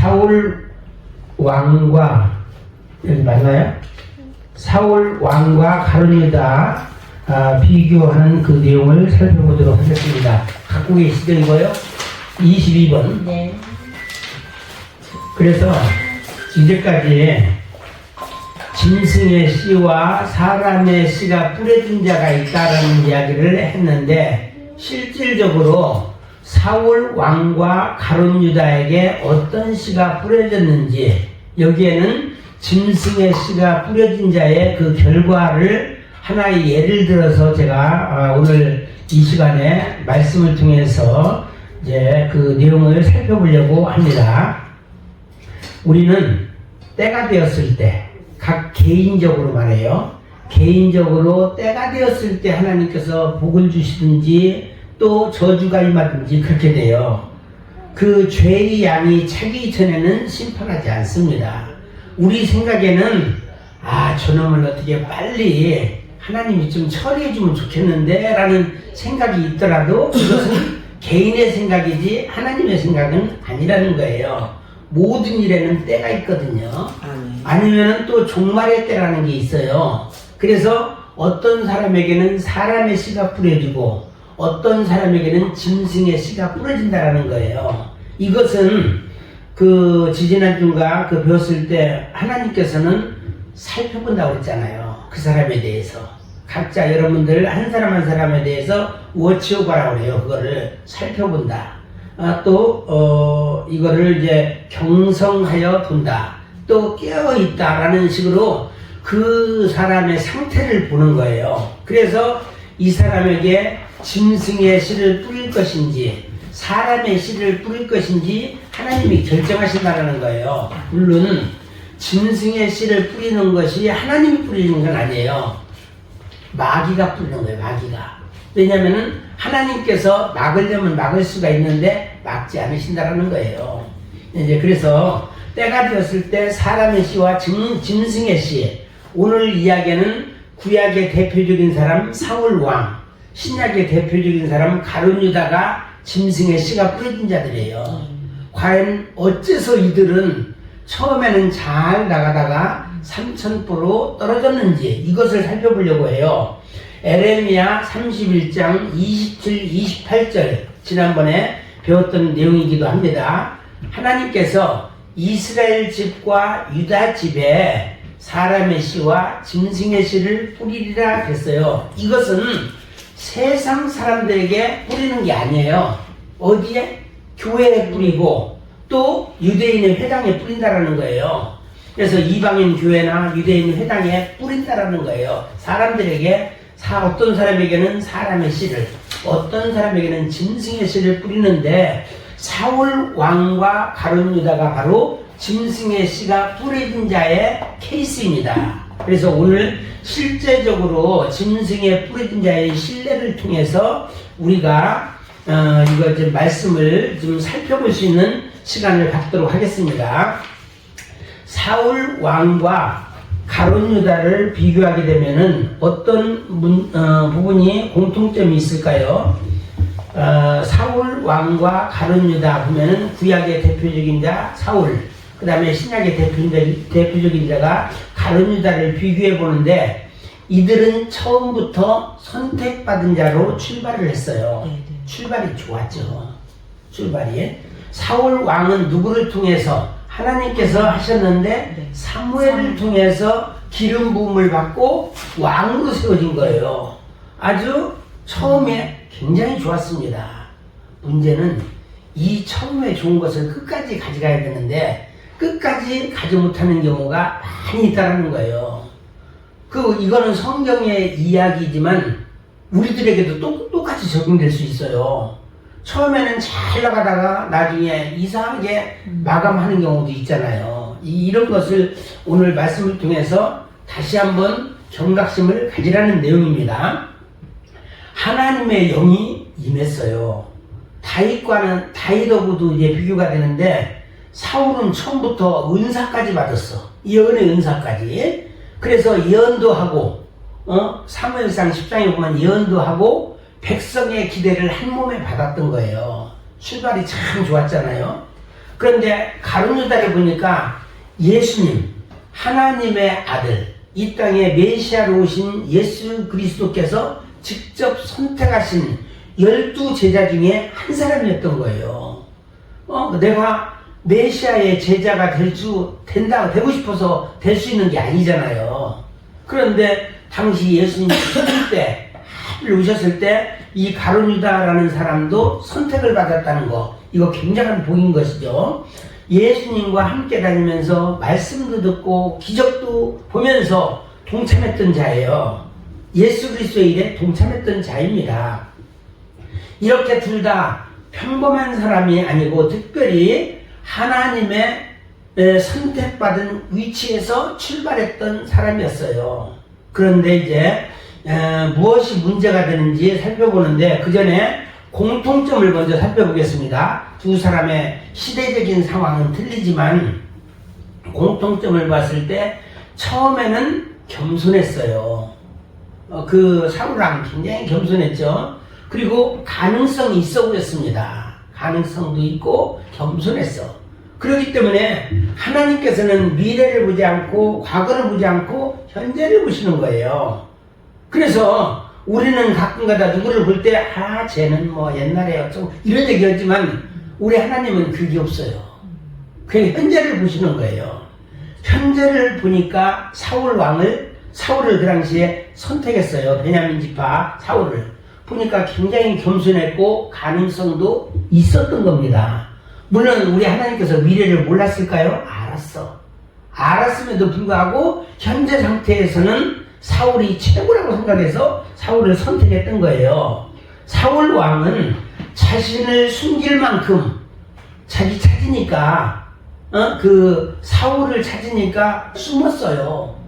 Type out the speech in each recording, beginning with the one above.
사울 왕과, 여기 맞나요? 사울 왕과 가룟 유다 비교하는 그 내용을 살펴보도록 하겠습니다. 갖고 계시죠, 이거요? 22번. 네. 그래서 이제까지 짐승의 씨와 사람의 씨가 뿌려진 자가 있다라는 이야기를 했는데, 실질적으로 사울 왕과 가룟 유다에게 어떤 씨가 뿌려졌는지, 여기에는 짐승의 씨가 뿌려진 자의 그 결과를 하나의 예를 들어서 제가 오늘 이 시간에 말씀을 통해서 이제 그 내용을 살펴보려고 합니다. 우리는 때가 되었을 때, 각 개인적으로 말해요. 개인적으로 때가 되었을 때 하나님께서 복을 주시든지 또 저주가 임하든지 그렇게 돼요. 그 죄의 양이 차기 전에는 심판하지 않습니다. 우리 생각에는 저놈을 어떻게 빨리 하나님이 좀 처리해주면 좋겠는데 라는 생각이 있더라도 이것은 개인의 생각이지 하나님의 생각은 아니라는 거예요. 모든 일에는 때가 있거든요. 아니면 또 종말의 때라는 게 있어요. 그래서 어떤 사람에게는 사람의 씨가 뿌려지고 어떤 사람에게는 짐승의 씨가 뿌려진다라는 거예요. 이것은 그 지지난주가 그 배웠을 때 하나님께서는 살펴본다고 했잖아요. 그 사람에 대해서. 각자 여러분들 한 사람 한 사람에 대해서 워치오버라고 그래요. 그거를 살펴본다. 이거를 이제 경성하여 본다. 또 깨어있다라는 식으로 그 사람의 상태를 보는 거예요. 그래서 이 사람에게 짐승의 씨를 뿌릴 것인지 사람의 씨를 뿌릴 것인지 하나님이 결정하신다는 거예요. 물론 짐승의 씨를 뿌리는 것이 하나님이 뿌리는 건 아니에요. 마귀가 뿌리는 거예요. 마귀가. 왜냐하면 하나님께서 막으려면 막을 수가 있는데 막지 않으신다는 거예요. 이제 그래서 때가 되었을 때 사람의 씨와 짐승의 씨, 오늘 이야기는 구약의 대표적인 사람 사울 왕, 신약의 대표적인 사람 가룟 유다가 짐승의 씨가 뿌려진 자들이에요. 과연 어째서 이들은 처음에는 잘 나가다가 삼천포로 떨어졌는지 이것을 살펴보려고 해요. 에레미야 31장 27, 28절 지난번에 배웠던 내용이기도 합니다. 하나님께서 이스라엘 집과 유다 집에 사람의 씨와 짐승의 씨를 뿌리리라 했어요. 이것은 세상 사람들에게 뿌리는 게 아니에요. 어디에? 교회에 뿌리고 또 유대인의 회당에 뿌린다라는 거예요. 그래서 이방인 교회나 유대인 회당에 뿌린다라는 거예요. 사람들에게 어떤 사람에게는 사람의 씨를, 어떤 사람에게는 짐승의 씨를 뿌리는데 사울 왕과 가룟 유다가 바로 짐승의 씨가 뿌려진 자의 케이스입니다. 그래서 오늘 실제적으로 짐승의 뿌려진 자의 신뢰를 통해서 우리가 이거 좀 말씀을 좀 살펴볼 수 있는 시간을 갖도록 하겠습니다. 사울 왕과 가룟 유다를 비교하게 되면은 어떤 부분이 공통점이 있을까요? 사울 왕과 가룟 유다 보면은 구약의 대표적인 자 사울, 그 다음에 신약의 대표적인 자가 가룟 유다를 비교해 보는데 이들은 처음부터 선택받은 자로 출발을 했어요. 출발이 좋았죠. 출발이. 사울 왕은 누구를 통해서 하나님께서 하셨는데 사무엘을 통해서 기름 부음을 받고 왕으로 세워진 거예요. 아주 처음에 굉장히 좋았습니다. 문제는 이 처음에 좋은 것을 끝까지 가져가야 되는데 끝까지 가지 못하는 경우가 많이 있다는 거예요. 이거는 성경의 이야기지만 우리들에게도 똑같이 적용될 수 있어요. 처음에는 잘 나가다가 나중에 이상하게 마감하는 경우도 있잖아요. 이런 것을 오늘 말씀을 통해서 다시 한번 경각심을 가지라는 내용입니다. 하나님의 영이 임했어요. 다윗하고도 이제 비교가 되는데 사울은 처음부터 은사까지 받았어. 예언의 은사까지. 그래서 예언도 하고 사무엘상 10장에 보면 예언도 하고 백성의 기대를 한 몸에 받았던 거예요. 출발이 참 좋았잖아요. 그런데 가룟유다를 보니까 예수님, 하나님의 아들, 이 땅에 메시아로 오신 예수 그리스도께서 직접 선택하신 12제자 중에 한 사람이었던 거예요. 내가 메시아의 제자가 되고 싶어서 될 수 있는 게 아니잖아요. 그런데 당시 예수님이 오셨을 때 이 가룟유다라는 사람도 선택을 받았다는 거, 이거 굉장한 복인 것이죠. 예수님과 함께 다니면서 말씀도 듣고 기적도 보면서 동참했던 자예요. 예수 그리스도의 일에 동참했던 자입니다. 이렇게 둘 다 평범한 사람이 아니고 특별히 하나님의 선택받은 위치에서 출발했던 사람이었어요. 그런데 이제 무엇이 문제가 되는지 살펴보는데 그 전에 공통점을 먼저 살펴보겠습니다. 두 사람의 시대적인 상황은 틀리지만 공통점을 봤을 때 처음에는 겸손했어요. 그 사울왕 굉장히 겸손했죠. 그리고 가능성이 있어 보였습니다. 가능성도 있고 겸손했어. 그렇기 때문에 하나님께서는 미래를 보지 않고 과거를 보지 않고 현재를 보시는 거예요. 그래서 우리는 가끔가다 누구를 볼 때 쟤는 뭐 옛날에 어쩌고 이런 얘기하지만 우리 하나님은 그게 없어요. 그냥 현재를 보시는 거예요. 현재를 보니까 사울을 그 당시에 선택했어요. 베냐민 지파 사울을 보니까 굉장히 겸손했고 가능성도 있었던 겁니다. 물론 우리 하나님께서 미래를 몰랐을까요? 알았음에도 불구하고 현재 상태에서는 사울이 최고라고 생각해서 사울을 선택했던 거예요. 사울 왕은 자신을 숨길 만큼 자기 찾으니까 그 사울을 찾으니까 숨었어요.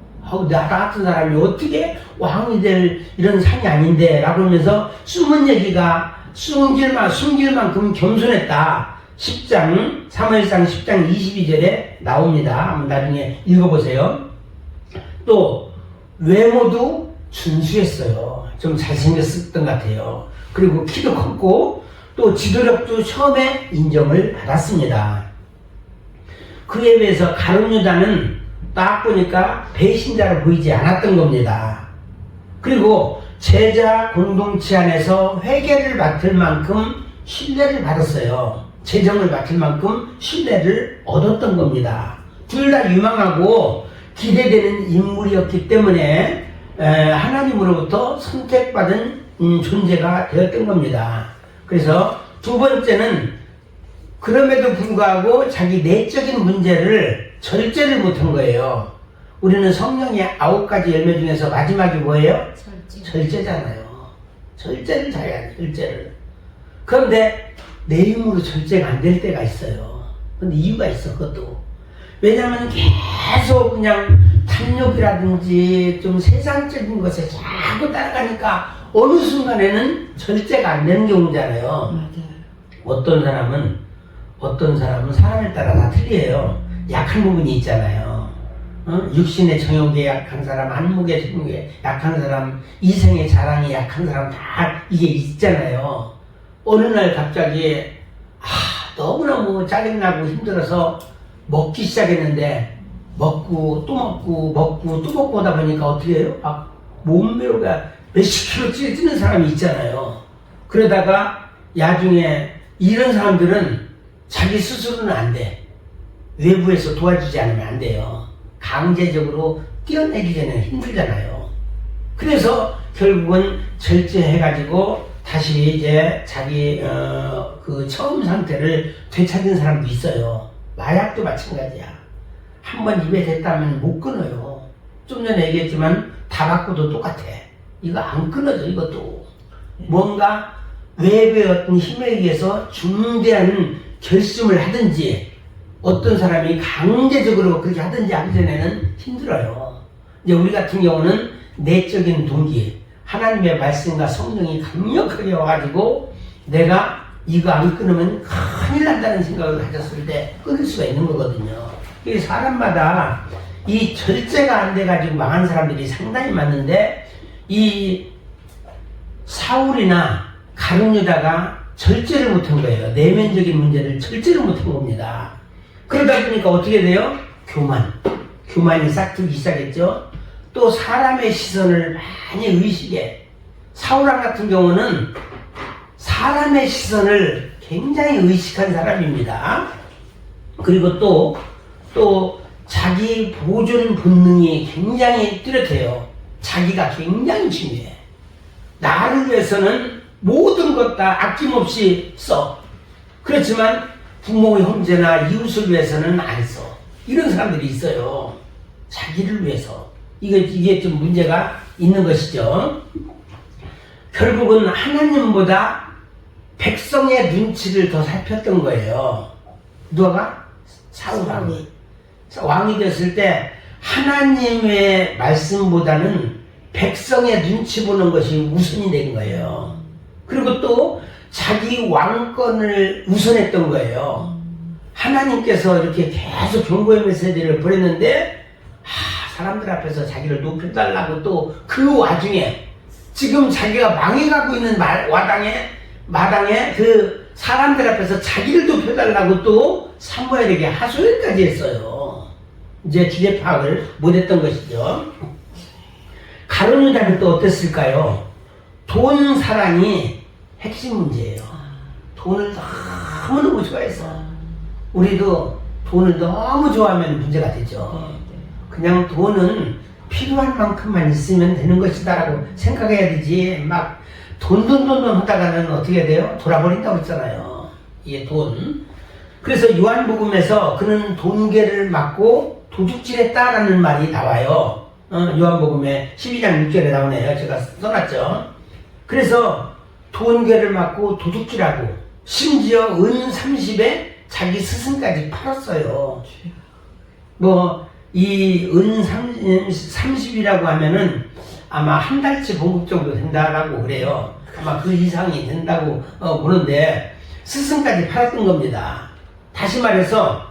나 같은 사람이 어떻게 왕이 될 이런 상이 아닌데 라고 하면서 숨은 얘기가 숨길 만큼 겸손했다. 사무엘상 10장 22절에 나옵니다. 한번 나중에 읽어보세요. 또 외모도 준수했어요. 좀 잘생겼었던 것 같아요. 그리고 키도 컸고 또 지도력도 처음에 인정을 받았습니다. 그에 비해서 가룟유다는 딱 보니까 배신자로 보이지 않았던 겁니다. 그리고 제자 공동체 안에서 회개를 맡을 만큼 신뢰를 받았어요. 재정을 맡을 만큼 신뢰를 얻었던 겁니다. 둘 다 유망하고 기대되는 인물이었기 때문에 하나님으로부터 선택받은 존재가 되었던 겁니다. 그래서 두 번째는 그럼에도 불구하고 자기 내적인 문제를 절제를 못한 거예요. 우리는 성령의 9가지 열매 중에서 마지막이 뭐예요? 절제잖아요. 절제를 잘해야 돼, 절제를. 그런데 내 힘으로 절제가 안 될 때가 있어요. 근데 이유가 있어, 그것도. 왜냐하면 계속 그냥 탐욕이라든지 좀 세상적인 것에 자꾸 따라가니까 어느 순간에는 절제가 안 되는 경우잖아요. 맞아요. 어떤 사람은 사람에 따라 다 틀려요. 약한 부분이 있잖아요. 육신의 정욕에 약한 사람, 안목의 정욕에 약한 사람, 이생의 자랑에 약한 사람 다 이게 있잖아요. 어느 날 갑자기 너무너무 짜증나고 힘들어서 먹기 시작했는데 먹고 또 먹고 하다 보니까 어떻게 해요? 몸매가 몇십 킬로 찌는 사람이 있잖아요. 그러다가 나중에 이런 사람들은 자기 스스로는 안 돼. 외부에서 도와주지 않으면 안 돼요. 강제적으로 뛰어내기 전에 힘들잖아요. 그래서 결국은 절제해가지고 다시 이제 자기 그 처음 상태를 되찾은 사람도 있어요. 마약도 마찬가지야. 한번 입에 댔다면 못 끊어요. 좀 전에 얘기했지만 타바코도 똑같아. 이거 안 끊어져, 이것도. 뭔가 외부의 어떤 힘에 의해서 중대한 결심을 하든지 어떤 사람이 강제적으로 그렇게 하든지 하기 전에는 힘들어요. 이제 우리 같은 경우는 내적인 동기, 하나님의 말씀과 성령이 강력하게 와가지고 내가 이거 안 끊으면 큰일 난다는 생각을 가졌을 때 끊을 수가 있는 거거든요. 이 사람마다 이 절제가 안 돼가지고 망한 사람들이 상당히 많은데 이 사울이나 가룟유다가 절제를 못한 거예요. 내면적인 문제를 절제를 못한 겁니다. 그러다 보니까 어떻게 돼요? 교만이 싹트기 시작했죠. 또 사람의 시선을 많이 의식해. 사울왕 같은 경우는 사람의 시선을 굉장히 의식한 사람입니다. 그리고 또 자기 보존 본능이 굉장히 뚜렷해요. 자기가 굉장히 중요해. 나를 위해서는 모든 것 다 아낌없이 써. 그렇지만 부모의 형제나 이웃을 위해서는 안 써. 이런 사람들이 있어요. 자기를 위해서. 이게 좀 문제가 있는 것이죠. 결국은 하나님보다 백성의 눈치를 더 살폈던 거예요. 누가? 사울왕이. 왕이 됐을 때 하나님의 말씀보다는 백성의 눈치 보는 것이 우선이 된 거예요. 그리고 또 자기 왕권을 우선했던 거예요. 하나님께서 이렇게 계속 경고의 메시지를 보냈는데 사람들 앞에서 자기를 높여달라고 또 그 와중에 지금 자기가 망해가고 있는 마당에 그 사람들 앞에서 자기를 높여달라고 또 사무엘에게 하소연까지 했어요. 이제 주제 파악을 못했던 것이죠. 가룟 유다는 또 어땠을까요? 돈 사랑이 핵심 문제예요. 돈을 너무너무 좋아했어. 우리도 돈을 너무 좋아하면 문제가 되죠. 그냥 돈은 필요한 만큼만 있으면 되는 것이다 라고 생각해야 되지, 막 돈 하다가는 어떻게 돼요? 돌아버린다고 했잖아요. 이게 돈. 그래서 요한복음에서 그는 돈괴를 맞고 도둑질했다라는 말이 나와요. 요한복음에 12장 6절에 나오네요. 제가 써놨죠. 그래서 돈괴를 맞고 도둑질하고 심지어 은 30에 자기 스승까지 팔았어요. 이 은 30이라고 하면은 아마 한 달치 봉급 정도 된다라고 그래요. 아마 그 이상이 된다고 보는데 스승까지 팔았던 겁니다. 다시 말해서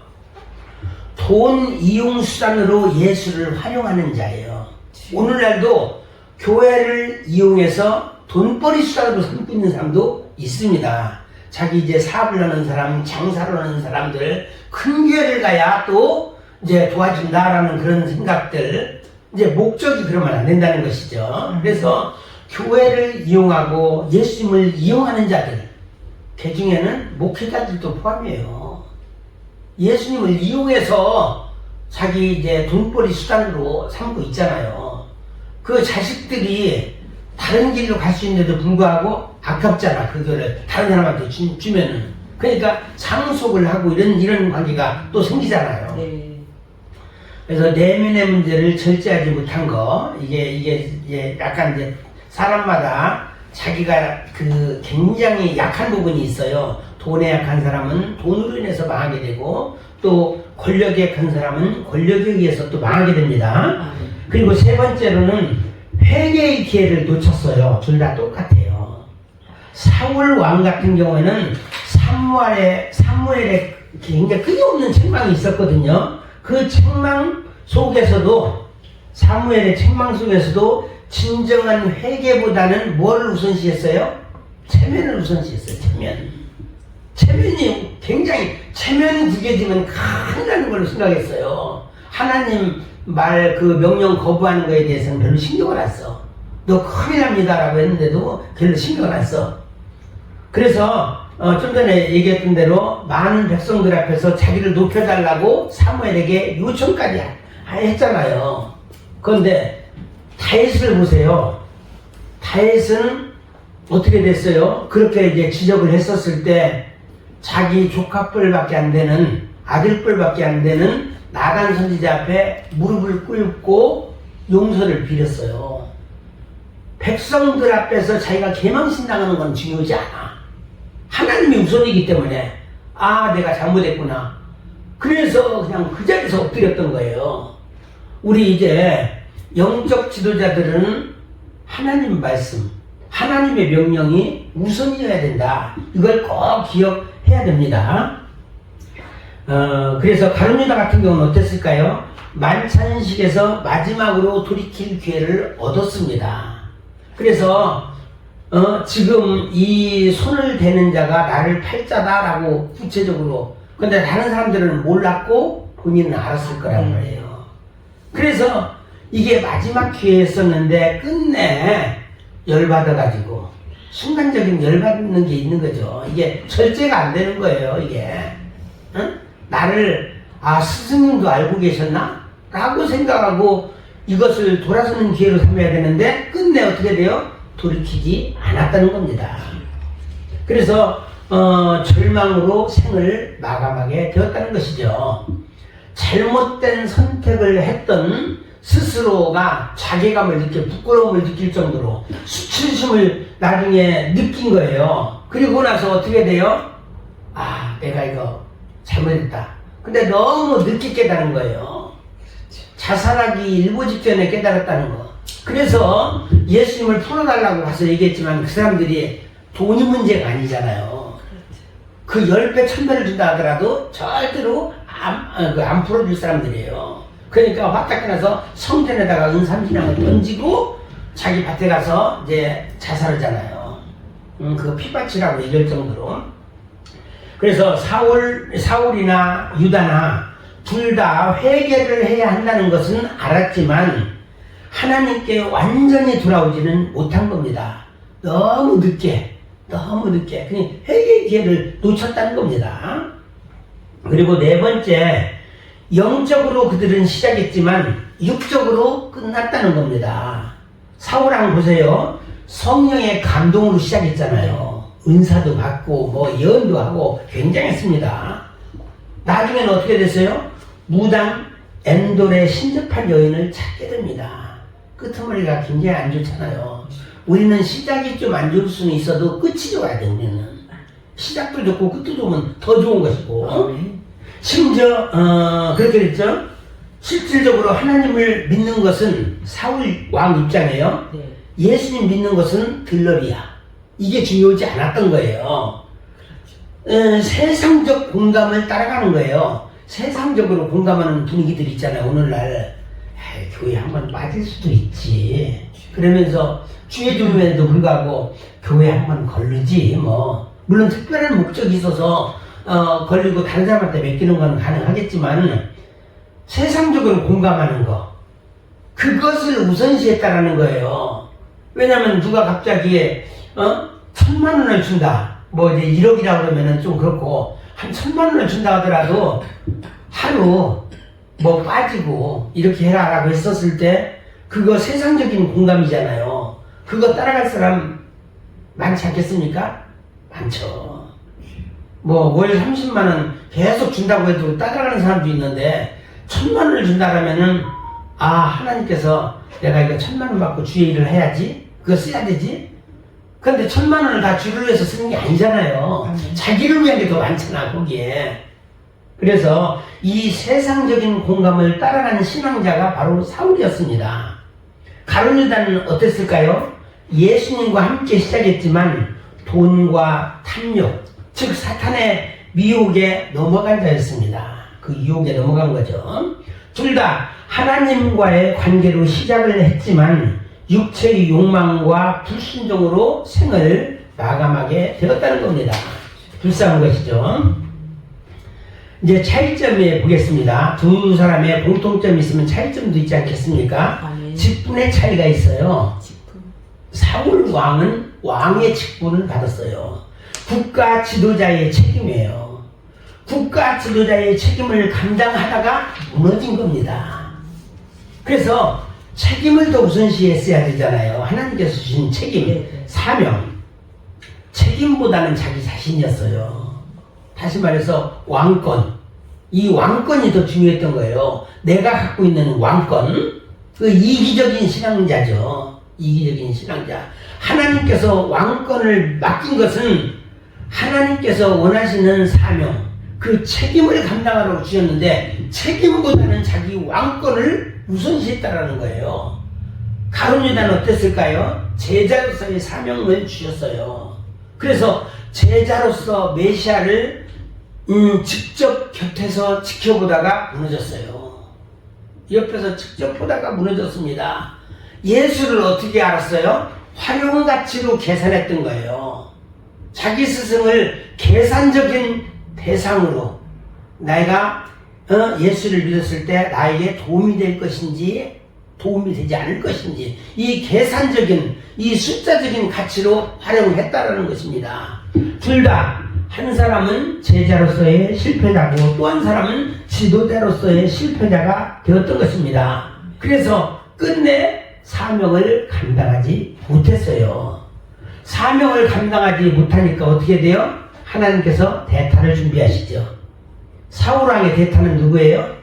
돈 이용 수단으로 예수를 활용하는 자예요. 오늘날도 교회를 이용해서 돈벌이 수단으로 삼고 있는 사람도 있습니다. 자기 이제 사업을 하는 사람, 장사를 하는 사람들, 큰 교회를 가야 또 이제 도와준다라는 그런 생각들, 이제 목적이 그러면 안 된다는 것이죠. 그래서 교회를 이용하고 예수님을 이용하는 자들, 그 중에는 목회자들도 포함이에요. 예수님을 이용해서 자기 이제 돈벌이 수단으로 삼고 있잖아요. 그 자식들이 다른 길로 갈 수 있는데도 불구하고 아깝잖아. 그거를 다른 사람한테 주면은. 그러니까 상속을 하고 이런 관계가 또 생기잖아요. 네. 그래서 내면의 문제를 절제하지 못한 거, 이게 약간 이제 사람마다 자기가 그 굉장히 약한 부분이 있어요. 돈에 약한 사람은 돈으로 인해서 망하게 되고, 또 권력에 약한 사람은 권력에 의해서 또 망하게 됩니다. 그리고 세 번째로는 회개의 기회를 놓쳤어요. 둘 다 똑같아요. 사울 왕 같은 경우에는 사무엘의 굉장히 끊임없는 책망이 있었거든요. 그 책망 속에서도, 사무엘의 책망 속에서도 진정한 회개보다는 뭐를 우선시했어요? 체면을 우선시했어요. 체면이 굉장히, 체면 구겨지면 큰일 나는 걸로 생각했어요. 하나님 말 그 명령 거부하는 거에 대해서는 별로 신경을 안 써. 너 큰일 납니다라고 했는데도 별로 신경을 안 써. 그래서 좀 전에 얘기했던 대로 많은 백성들 앞에서 자기를 높여달라고 사무엘에게 요청까지 했잖아요. 그런데 다윗을 보세요. 다윗은 어떻게 됐어요? 그렇게 이제 지적을 했었을 때 자기 조카뻘밖에 안 되는, 아들뻘밖에 안 되는 나단 선지자 앞에 무릎을 꿇고 용서를 빌었어요. 백성들 앞에서 자기가 개망신당하는 건 중요하지 않아. 하나님이 우선이기 때문에 내가 잘못했구나. 그래서 그냥 그 자리에서 엎드렸던 거예요. 우리 이제 영적 지도자들은 하나님 말씀, 하나님의 명령이 우선이어야 된다. 이걸 꼭 기억해야 됩니다. 그래서 가룟 유다 같은 경우는 어땠을까요? 만찬식에서 마지막으로 돌이킬 기회를 얻었습니다. 그래서 지금 이 손을 대는 자가 나를 팔자다라고 구체적으로. 근데 다른 사람들은 몰랐고 본인은 알았을 거란 말이에요. 그래서 이게 마지막 기회였었는데 끝내 열받아가지고 순간적인 열받는 게 있는 거죠. 이게 절제가 안 되는 거예요. 이게 나를 스승님도 알고 계셨나? 라고 생각하고 이것을 돌아서는 기회로 삼아야 되는데 끝내 어떻게 돼요? 돌이키지 않았다는 겁니다. 그래서 절망으로 생을 마감하게 되었다는 것이죠. 잘못된 선택을 했던 스스로가 자괴감을 느끼고 부끄러움을 느낄 정도로 수치심을 나중에 느낀 거예요. 그리고 나서 어떻게 돼요? 내가 이거 잘못했다. 근데 너무 늦게 깨달은 거예요. 자살하기 일보 직전에 깨달았다는 거. 그래서 예수님을 풀어달라고 가서 얘기했지만 그 사람들이 돈이 문제가 아니잖아요. 그 10배, 1000배를 준다 하더라도 절대로 안 풀어줄 사람들이에요. 그러니까 화딱 나서 성전에다가 은삼신앙을 던지고 자기 밭에 가서 이제 자살하잖아요. 그 핏밭이라고 얘기할 정도로. 그래서 사울이나 유다나 둘 다 회개를 해야 한다는 것은 알았지만 하나님께 완전히 돌아오지는 못한 겁니다. 너무 늦게 그냥 회개의 기회를 놓쳤다는 겁니다. 그리고 네 번째, 영적으로 그들은 시작했지만 육적으로 끝났다는 겁니다. 사울왕 보세요. 성령의 감동으로 시작했잖아요. 은사도 받고 예언도 하고 굉장했습니다. 나중에는 어떻게 됐어요? 무당 엔돌의 신접한 여인을 찾게 됩니다. 끄트머리가 굉장히 안 좋잖아요. 우리는 시작이 좀 안 좋을 수는 있어도 끝이 좋아야 돼. 우리는 시작도 좋고 끝도 좋으면 더 좋은 것이고. 심지어 그렇게 됐죠. 실질적으로 하나님을 믿는 것은 사울 왕 입장이에요. 예수님 믿는 것은 들러리야. 이게 중요하지 않았던 거예요. 세상적 공감을 따라가는 거예요. 세상적으로 공감하는 분위기들 있잖아요. 오늘날 교회 한번 빠질 수도 있지. 그러면서 주의 주름에도 불구하고 교회 한번 걸르지 물론 특별한 목적이 있어서 걸리고 다른 사람한테 맡기는 건 가능하겠지만 세상적으로 공감하는 거 그것을 우선시했다라는 거예요. 왜냐면 누가 갑자기 1000만 원을 준다 이제 1억이라고 그러면은 좀 그렇고 한 1000만 원을 준다 하더라도 하루 빠지고 이렇게 해라 라고 했었을 때 그거 세상적인 공감이잖아요. 그거 따라갈 사람 많지 않겠습니까? 많죠. 월 30만 원 계속 준다고 해도 따라가는 사람도 있는데 1000만 원을 준다 그러면은 하나님께서 내가 이거 1000만 원 받고 주의 일을 해야지 그거 써야 되지. 근데 1000만 원을 다 주를 위해서 쓰는 게 아니잖아요. 자기를 위한 게 더 많잖아 거기에. 그래서 이 세상적인 공감을 따라가는 신앙자가 바로 사울이었습니다. 가룟 유다는 어땠을까요? 예수님과 함께 시작했지만 돈과 탐욕, 즉 사탄의 미혹에 넘어간 자였습니다. 그 유혹에 넘어간 거죠. 둘 다 하나님과의 관계로 시작을 했지만 육체의 욕망과 불순종으로 생을 마감하게 되었다는 겁니다. 불쌍한 것이죠. 이제 차이점에 보겠습니다. 두 사람의 공통점이 있으면 차이점도 있지 않겠습니까? 직분의 차이가 있어요. 사울 왕은 왕의 직분을 받았어요. 국가 지도자의 책임이에요. 국가 지도자의 책임을 감당하다가 무너진 겁니다. 그래서 책임을 더 우선시했어야 되잖아요. 하나님께서 주신 책임, 사명. 책임보다는 자기 자신이었어요. 다시 말해서 왕권. 이 왕권이 더 중요했던 거예요. 내가 갖고 있는 왕권. 그 이기적인 신앙자죠. 이기적인 신앙자. 하나님께서 왕권을 맡긴 것은 하나님께서 원하시는 사명, 그 책임을 감당하라고 주셨는데 책임보다는 자기 왕권을 우선시했다라는 거예요. 가룟 유다는 어땠을까요? 제자로서의 사명을 주셨어요. 그래서 제자로서 메시아를 직접 곁에서 지켜보다가 무너졌어요. 옆에서 직접 보다가 무너졌습니다. 예수를 어떻게 알았어요? 활용 가치로 계산했던 거예요. 자기 스승을 계산적인 대상으로 내가 예수를 믿었을 때 나에게 도움이 될 것인지 도움이 되지 않을 것인지 이 계산적인 이 숫자적인 가치로 활용했다라는 것입니다. 둘 다 한 사람은 제자로서의 실패자고 또 한 사람은 지도자로서의 실패자가 되었던 것입니다. 그래서 끝내 사명을 감당하지 못했어요. 사명을 감당하지 못하니까 어떻게 돼요? 하나님께서 대타를 준비하시죠. 사울왕의 대타는 누구예요?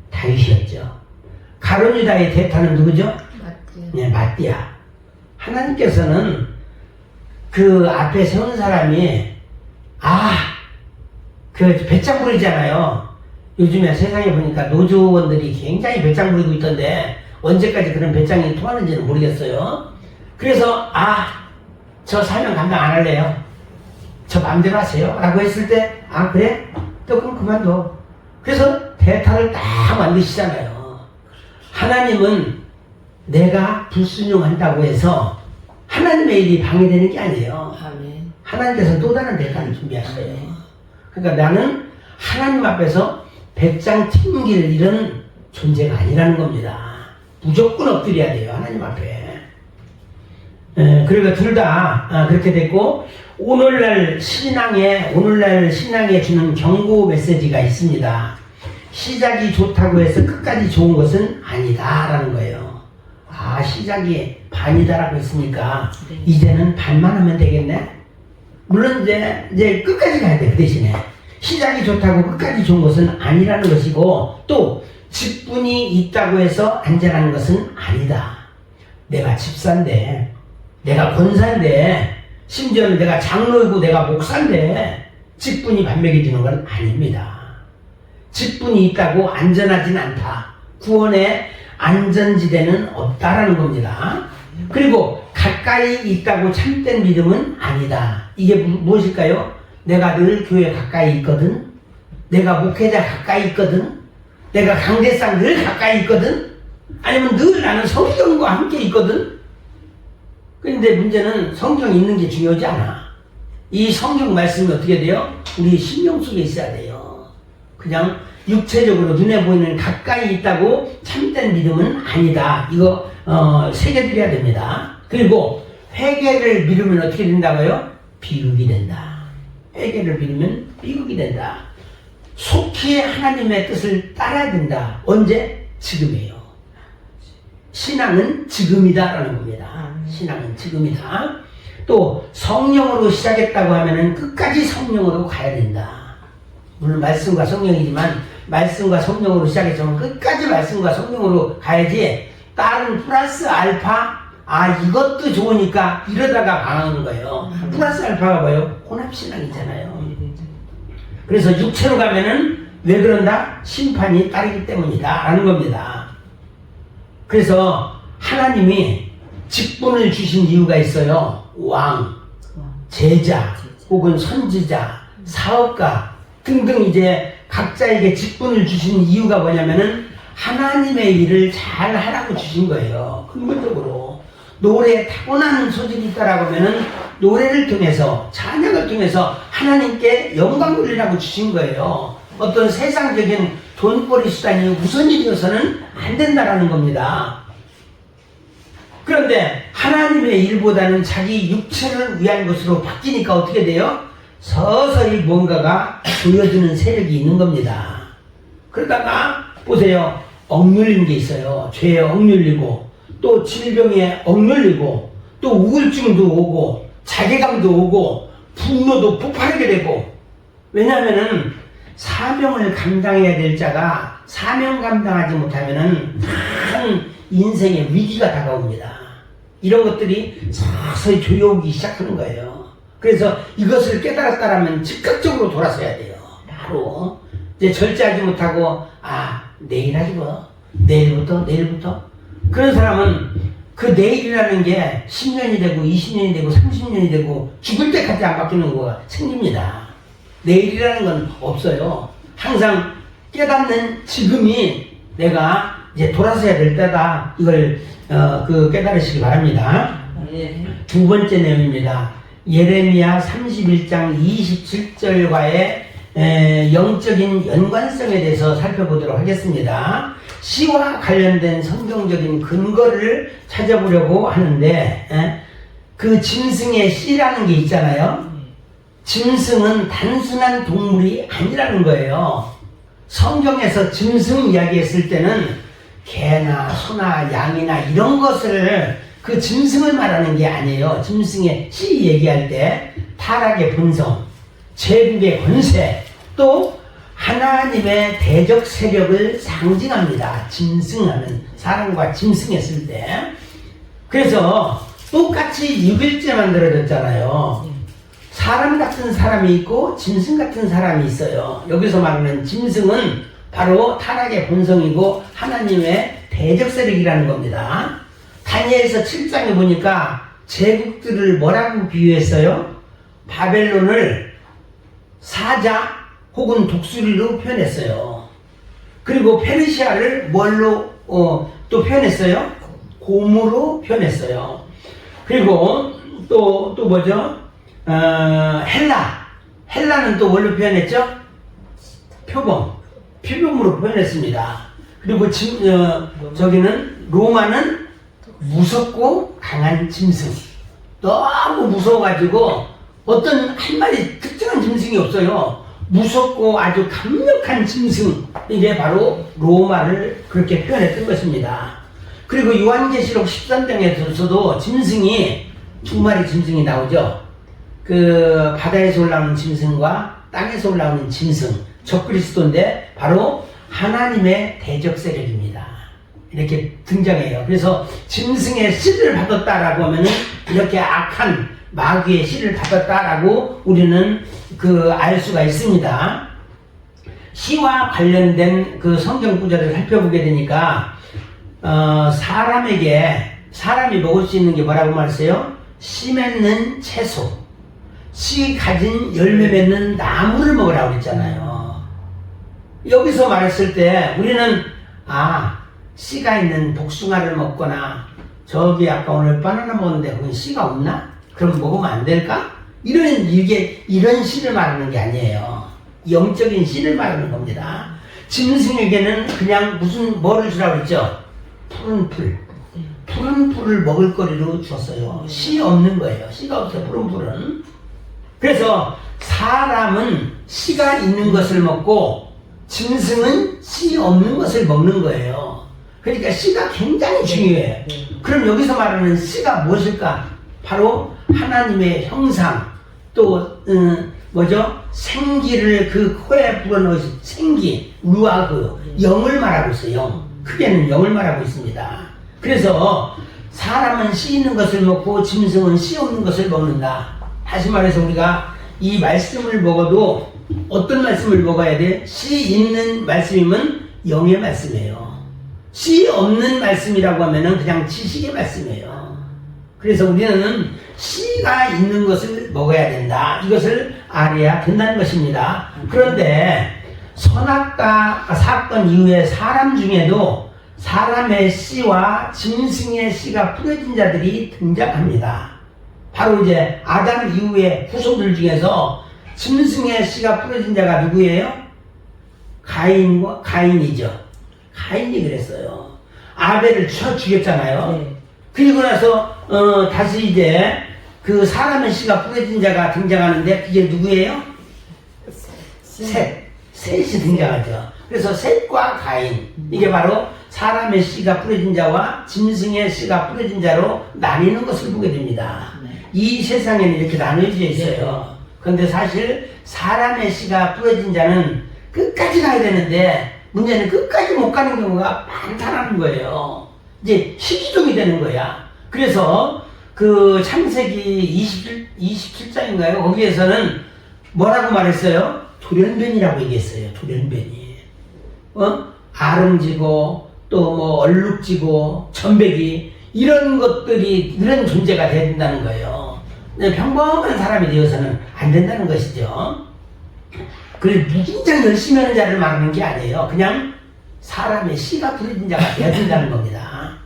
다윗이었죠. 가룟유다의 대타는 누구죠? 마띠아. 네, 마띠아. 하나님께서는 그 앞에 세운 사람이 그 배짱 부리잖아요. 요즘에 세상에 보니까 노조원들이 굉장히 배짱 부리고 있던데 언제까지 그런 배짱이 통하는지는 모르겠어요. 그래서 저 사명 감당 안 할래요. 저 마음대로 하세요. 라고 했을 때 그래? 또 그럼 그만둬. 그래서 대타를 딱 만드시잖아요. 하나님은 내가 불순종한다고 해서 하나님의 일이 방해되는 게 아니에요. 아멘. 하나님께서 또 다른 대타를 준비하셔요. 그러니까 나는 하나님 앞에서 배짱 튕길 이런 존재가 아니라는 겁니다. 무조건 엎드려야 돼요. 하나님 앞에. 그러니까 둘 다 그렇게 됐고 오늘날 신앙에 주는 경고 메시지가 있습니다. 시작이 좋다고 해서 끝까지 좋은 것은 아니다라는 거예요. 시작이 반이다라고 했으니까 이제는 반만 하면 되겠네. 물론 이제 끝까지 가야 돼. 그 대신에 시작이 좋다고 끝까지 좋은 것은 아니라는 것이고 또 직분이 있다고 해서 안전한 것은 아니다. 내가 집사인데 내가 권사인데 심지어는 내가 장로이고 내가 목사인데 직분이 반백해지는 건 아닙니다. 직분이 있다고 안전하진 않다. 구원의 안전지대는 없다라는 겁니다. 그리고 가까이 있다고 참된 믿음은 아니다. 이게 무엇일까요? 내가 늘 교회 가까이 있거든. 내가 목회자 가까이 있거든. 내가 강대상 늘 가까이 있거든. 아니면 늘 나는 성경과 함께 있거든. 근데 문제는 성경이 있는 게 중요하지 않아. 이 성경 말씀이 어떻게 돼요? 우리 심령 속에 있어야 돼요. 그냥 육체적으로 눈에 보이는 가까이 있다고 참된 믿음은 아니다. 이거 새겨드려야 됩니다. 그리고 회개를 미루면 어떻게 된다고요? 비극이 된다. 회개를 미루면 비극이 된다. 속히 하나님의 뜻을 따라야 된다. 언제? 지금이에요. 신앙은 지금이다라는 겁니다. 신앙은 지금이다. 또 성령으로 시작했다고 하면은 끝까지 성령으로 가야 된다. 물론 말씀과 성령이지만 말씀과 성령으로 시작했지만 끝까지 말씀과 성령으로 가야지 다른 플러스 알파 이것도 좋으니까 이러다가 망하는 거예요. 플러스 알파가 뭐예요? 혼합신앙이잖아요. 그래서 육체로 가면은 왜 그런다? 심판이 따르기 때문이다 라는 겁니다. 그래서 하나님이 직분을 주신 이유가 있어요. 왕, 제자, 혹은 선지자, 사업가 등등 이제 각자에게 직분을 주신 이유가 뭐냐면은 하나님의 일을 잘 하라고 주신 거예요. 근본적으로. 노래에 타고나는 소질이 있다라고 하면은 노래를 통해서, 찬양을 통해서 하나님께 영광 돌리라고 주신 거예요. 어떤 세상적인 돈벌이 수단이 우선이어서는 안 된다라는 겁니다. 그런데 하나님의 일보다는 자기 육체를 위한 것으로 바뀌니까 어떻게 돼요? 서서히 뭔가가 보여주는 세력이 있는 겁니다. 그러다가 보세요. 억눌린 게 있어요. 죄에 억눌리고 또 질병에 억눌리고 또 우울증도 오고 자괴감도 오고 분노도 폭발하게 되고 왜냐하면은 사명을 감당해야 될 자가 사명 감당하지 못하면은 큰 인생의 위기가 다가옵니다. 이런 것들이 서서히 조여오기 시작하는 거예요. 그래서 이것을 깨달았다라면 즉각적으로 돌아서야 돼요. 바로 이제 절제하지 못하고 내일 하지 뭐 내일부터 그런 사람은 그 내일이라는 게 10년이 되고 20년이 되고 30년이 되고 죽을 때까지 안 바뀌는 거가 생깁니다. 내일이라는 건 없어요. 항상 깨닫는 지금이 내가 이제 돌아서야 될 때다. 이걸 깨달으시기 바랍니다. 예. 두 번째 내용입니다. 예레미야 31장 27절과의 영적인 연관성에 대해서 살펴보도록 하겠습니다. 시와 관련된 성경적인 근거를 찾아보려고 하는데 그 짐승의 씨라는 게 있잖아요. 짐승은 단순한 동물이 아니라는 거예요. 성경에서 짐승 이야기했을 때는 개나 소나 양이나 이런 것을 그 짐승을 말하는 게 아니에요. 짐승의 씨 얘기할 때 타락의 본성, 제국의 권세, 또 하나님의 대적 세력을 상징합니다. 짐승하는 사람과 짐승했을 때. 그래서 똑같이 6일째 만들어졌잖아요. 사람 같은 사람이 있고 짐승 같은 사람이 있어요. 여기서 말하는 짐승은 바로 타락의 본성이고 하나님의 대적 세력이라는 겁니다. 다니엘서 7장에 보니까 제국들을 뭐라고 비유했어요? 바벨론을 사자 혹은 독수리로 표현했어요. 그리고 페르시아를 뭘로 또 표현했어요? 곰으로 표현했어요. 그리고 또 뭐죠? 헬라는 또 뭘로 표현했죠? 표범으로 표현했습니다. 그리고 저기는 로마는 무섭고 강한 짐승. 너무 무서워가지고 어떤 한 마리 특정한 짐승이 없어요. 무섭고 아주 강력한 짐승. 이게 바로 로마를 그렇게 표현했던 것입니다. 그리고 요한계시록 13장에서도 짐승이 두 마리 짐승이 나오죠. 그 바다에서 올라오는 짐승과 땅에서 올라오는 짐승, 적그리스도인데 바로 하나님의 대적 세력입니다. 이렇게 등장해요. 그래서 짐승의 씨를 받았다라고 하면은 이렇게 악한 마귀의 씨를 받았다라고 우리는 알 수가 있습니다. 씨와 관련된 그 성경 구절을 살펴보게 되니까 사람이 먹을 수 있는 게 뭐라고 말했어요? 씨 맺는 채소, 씨 가진 열매 맺는 나무를 먹으라고 그랬잖아요. 여기서 말했을 때 우리는 씨가 있는 복숭아를 먹거나 저기 아까 오늘 바나나 먹었는데 거기 씨가 없나? 그럼 먹으면 안 될까? 이런 씨를 말하는 게 아니에요. 영적인 씨를 말하는 겁니다. 짐승에게는 그냥 뭐를 주라고 했죠? 푸른 풀을 먹을 거리로 줬어요. 씨 없는 거예요. 씨가 없어요. 푸른 풀은. 그래서 사람은 씨가 있는 것을 먹고 짐승은 씨 없는 것을 먹는 거예요. 그러니까 씨가 굉장히 중요해요. 그럼 여기서 말하는 씨가 무엇일까? 바로 하나님의 형상, 또 생기를 그 코에 불어넣으신 생기, 루아흐, 영을 말하고 있어요. 영. 크게는 영을 말하고 있습니다. 그래서 사람은 씨 있는 것을 먹고 짐승은 씨 없는 것을 먹는다. 다시 말해서 우리가 이 말씀을 먹어도 어떤 말씀을 먹어야 돼? 씨 있는 말씀이면 영의 말씀이에요. 씨 없는 말씀이라고 하면은 그냥 지식의 말씀이에요. 그래서 우리는 씨가 있는 것을 먹어야 된다. 이것을 알아야 된다는 것입니다. 그런데 선악과 사건 이후에 사람 중에도 사람의 씨와 짐승의 씨가 뿌려진 자들이 등장합니다. 바로 이제 아담 이후의 후손들 중에서 짐승의 씨가 뿌려진 자가 누구예요? 가인이죠. 가인이 그랬어요. 아벨을 쳐 죽였잖아요. 네. 그리고 나서 다시 이제 그 사람의 씨가 뿌려진 자가 등장하는데 그게 누구예요? 셋이 등장하죠. 그래서 셋과 가인, 이게 바로 사람의 씨가 뿌려진 자와 짐승의 씨가 뿌려진 자로 나뉘는 것을 보게 됩니다. 이 세상에는 이렇게 나눠져 있어요. 그런데 사실 사람의 씨가 뿌려진 자는 끝까지 가야 되는데 문제는 끝까지 못 가는 경우가 많다는 거예요. 이제 시기종이 되는 거야. 그래서 그 창세기 27장인가요? 거기에서는 뭐라고 말했어요? 돌연변이라고 얘기했어요. 돌연변이. 아름지고 또 뭐 얼룩지고 천백이 이런 것들이 이런 존재가 된다는 거예요. 평범한 사람이 되어서는 안 된다는 것이죠. 그래서 무진장 열심히 하는 자를 말하는 게 아니에요. 그냥 사람의 씨가 뿌려진 자가 되어야 된다는 겁니다.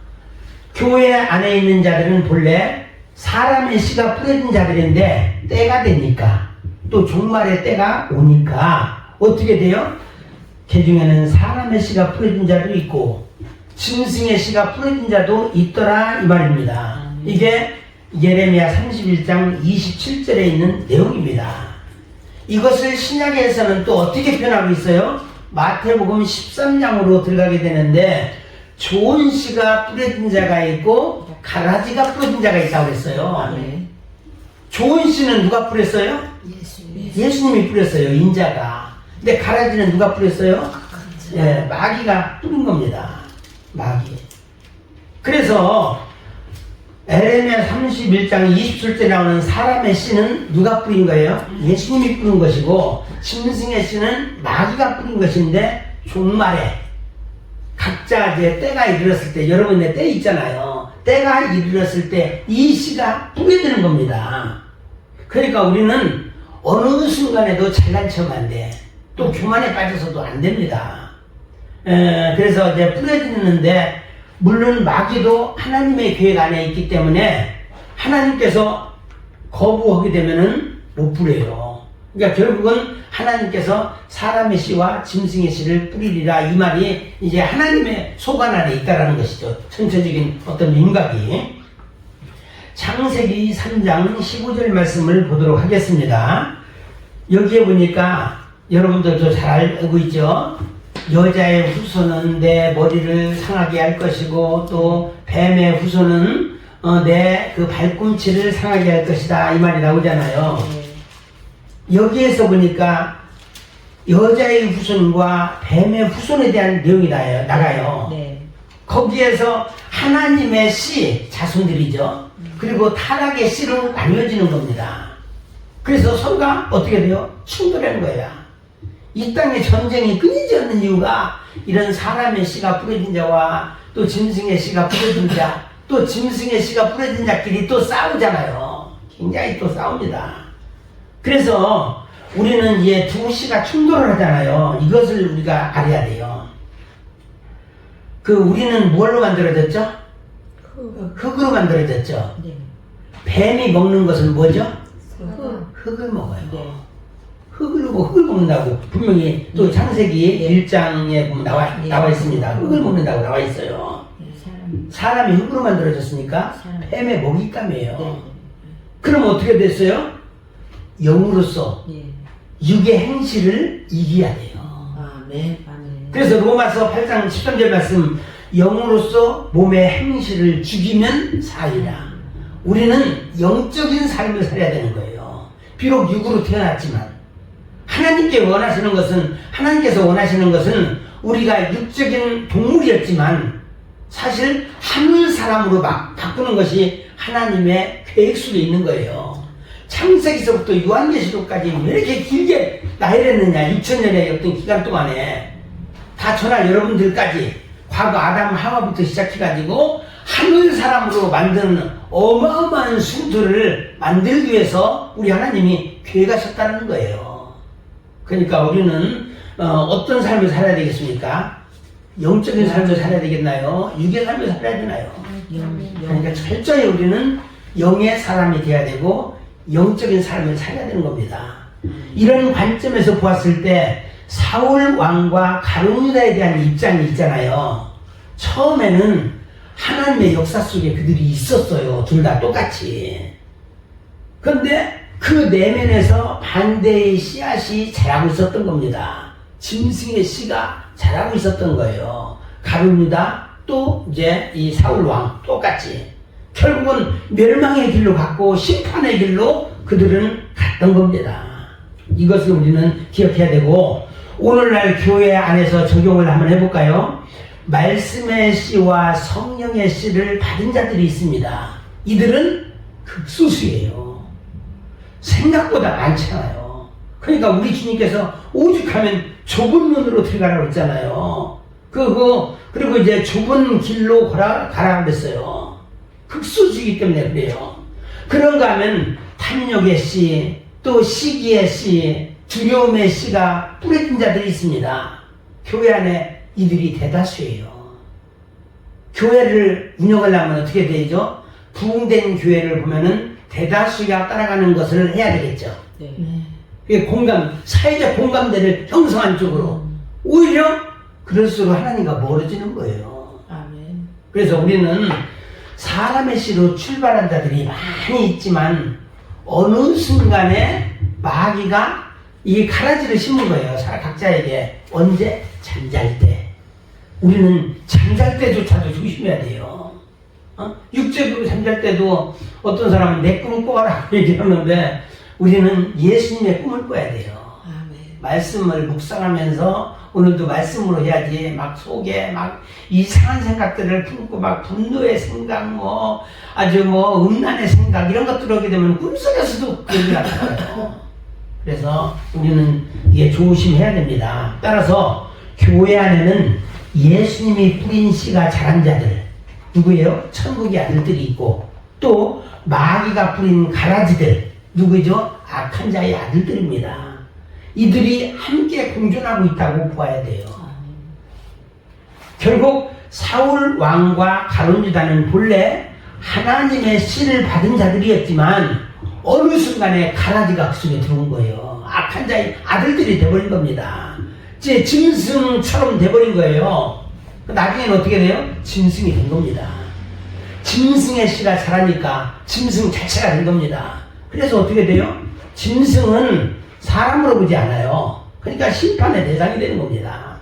교회 안에 있는 자들은 본래 사람의 씨가 뿌려진 자들인데 때가 되니까 또 종말의 때가 오니까 어떻게 돼요? 그 중에는 사람의 씨가 뿌려진 자도 있고 짐승의 씨가 뿌려진 자도 있더라 이 말입니다. 이게 예레미야 31장 27절에 있는 내용입니다. 이것을 신약에서는 또 어떻게 표현하고 있어요? 마태복음 13장으로 들어가게 되는데 좋은 씨가 뿌려진 자가 있고 가라지가 뿌려진 자가 있다고 했어요. 좋은 씨는 누가 뿌렸어요? 예수님이 뿌렸어요. 인자가. 근데 가라지는 누가 뿌렸어요? 예, 마귀가 뿌린 겁니다. 마귀. 그래서 에레미야 31장 27절에 나오는 사람의 씨는 누가 뿌린 거예요? 예수님이 뿌린 것이고 짐승의 씨는 마귀가 뿌린 것인데 종말에 각자 이제 때가 이르렀을 때 여러분의 때 있잖아요. 때가 이르렀을 때 이 씨가 뿌려지는 겁니다. 그러니까 우리는 어느 순간에도 잘난 척하면 안 돼. 또 교만에 빠져서도 안 됩니다. 그래서 이제 뿌려지는데 물론 마귀도 하나님의 계획 안에 있기 때문에 하나님께서 거부하게 되면은 못 뿌려요. 그러니까 결국은 하나님께서 사람의 씨와 짐승의 씨를 뿌리리라 이 말이 이제 하나님의 소관 안에 있다라는 것이죠. 전체적인 어떤 윤곽이. 창세기 3장 15절 말씀을 보도록 하겠습니다. 여기에 보니까 여러분들도 잘 알고 있죠. 여자의 후손은 내 머리를 상하게 할 것이고 또 뱀의 후손은 내 그 발꿈치를 상하게 할 것이다 이 말이 나오잖아요. 여기에서 보니까 여자의 후손과 뱀의 후손에 대한 내용이 나가요. 거기에서 하나님의 씨 자손들이죠. 그리고 타락의 씨로 나뉘어지는 겁니다. 그래서 서로가 어떻게 돼요? 충돌하는 거야. 이 땅에 전쟁이 끊이지 않는 이유가 이런 사람의 씨가 뿌려진 자와 또 짐승의 씨가 뿌려진 자, 또 짐승의 씨가 뿌려진 자끼리 또 싸우잖아요. 굉장히 또 싸웁니다. 그래서 우리는 이제 두 씨가 충돌을 하잖아요. 이것을 우리가 알아야 돼요. 우리는 뭘로 만들어졌죠? 흙으로 만들어졌죠. 뱀이 먹는 것은 뭐죠? 흙을 먹어요. 흙을 먹는다고 분명히 또 창세기 1장에 보면 나와 있습니다. 흙을 먹는다고 나와 있어요. 사람이 흙으로 만들어졌으니까 뱀의 먹잇감이에요. 그럼 어떻게 됐어요? 영으로서 육의 행실을 이겨야 돼요. 그래서 로마서 8장 13절 말씀 영으로서 몸의 행실을 죽이면 살리라. 우리는 영적인 삶을 살아야 되는 거예요. 비록 육으로 태어났지만 하나님께서 원하시는 것은 우리가 육적인 동물이었지만 사실 하늘 사람으로 바꾸는 것이 하나님의 계획 속에 있는 거예요. 창세기서부터 요한계시록까지 왜 이렇게 길게 나열했느냐. 2000년의 어떤 기간 동안에 다 전할 여러분들까지 과거 아담 하와부터 시작해가지고 하늘 사람으로 만든 어마어마한 수들을 만들기 위해서 우리 하나님이 계획하셨다는 거예요. 그러니까 우리는 어떤 삶을 살아야 되겠습니까? 영적인 삶을 살아야 되겠나요? 육의 삶을 살아야 되나요? 그러니까 철저히 우리는 영의 사람이 되어야 되고 영적인 삶을 살아야 되는 겁니다. 이런 관점에서 보았을 때 사울 왕과 가룟 유다에 대한 입장이 있잖아요. 처음에는 하나님의 역사 속에 그들이 있었어요. 둘 다 똑같이. 그런데 그 내면에서 반대의 씨앗이 자라고 있었던 겁니다. 짐승의 씨가 자라고 있었던 거예요. 가룟 유다 또 이제 이 사울 왕 똑같이. 결국은 멸망의 길로 갔고 심판의 길로 그들은 갔던 겁니다. 이것을 우리는 기억해야 되고 오늘날 교회 안에서 적용을 한번 해볼까요? 말씀의 씨와 성령의 씨를 받은 자들이 있습니다. 이들은 극소수예요. 생각보다 많잖아요. 그러니까 우리 주님께서 오죽하면 좁은 문으로 들어가라고 했잖아요. 그리고 이제 좁은 길로 가라 그랬어요. 극소수이기 때문에 그래요. 그런가 하면 탐욕의 씨, 또 시기의 씨, 두려움의 씨가 뿌려진 자들이 있습니다. 교회 안에 이들이 대다수예요. 교회를 운영하려면 어떻게 되죠? 부흥된 교회를 보면은 대다수가 따라가는 것을 해야 되겠죠. 네. 그게 사회적 공감대를 형성한 쪽으로 오히려 그럴수록 하나님과 멀어지는 거예요. 아멘. 그래서 우리는 사람의 씨로 출발한 자들이 많이 있지만 어느 순간에 마귀가 이 가라지를 심은 거예요. 각자에게. 언제? 잠잘 때. 우리는 잠잘 때조차도 조심해야 돼요. 육체적으로 잠잘 때도 어떤 사람은 내 꿈을 꿔라고 얘기하는데 우리는 예수님의 꿈을 꿔야 돼요. 아멘. 말씀을 묵상하면서 오늘도 말씀으로 해야지 막 속에 막 이상한 생각들을 품고 막 분노의 생각 아주 음란의 생각 이런 것들 오게 되면 꿈속에서도 그런 게 나타나요. 그래서 우리는 이게 조심해야 됩니다. 따라서 교회 안에는 예수님이 뿌린 씨가 자란 자들 누구예요? 천국의 아들들이 있고 또 마귀가 뿌린 가라지들 누구죠? 악한 자의 아들들입니다. 이들이 함께 공존하고 있다고 보아야 돼요. 결국 사울 왕과 가룟 유다는 본래 하나님의 씨를 받은 자들이었지만 어느 순간에 가라지가 그 속에 들어온 거예요. 악한 자의 아들들이 돼버린 겁니다. 이제 짐승처럼 돼버린 거예요. 나중에는 어떻게 돼요? 짐승이 된 겁니다. 짐승의 씨가 자라니까 짐승 자체가 된 겁니다. 그래서 어떻게 돼요? 짐승은 사람으로 보지 않아요. 그러니까 심판의 대상이 되는 겁니다.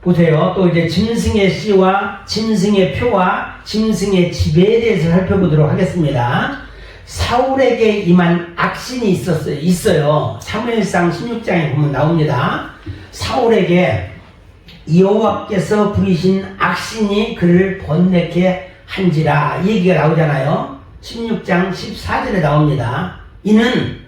보세요. 또 이제 짐승의 씨와 짐승의 표와 짐승의 지배에 대해서 살펴보도록 하겠습니다. 사울에게 임한 악신이 있어요. 사무엘상 16장에 보면 나옵니다. 사울에게 여호와께서 부리신 악신이 그를 번뇌케 한지라 이 얘기가 나오잖아요. 16장 14절에 나옵니다. 이는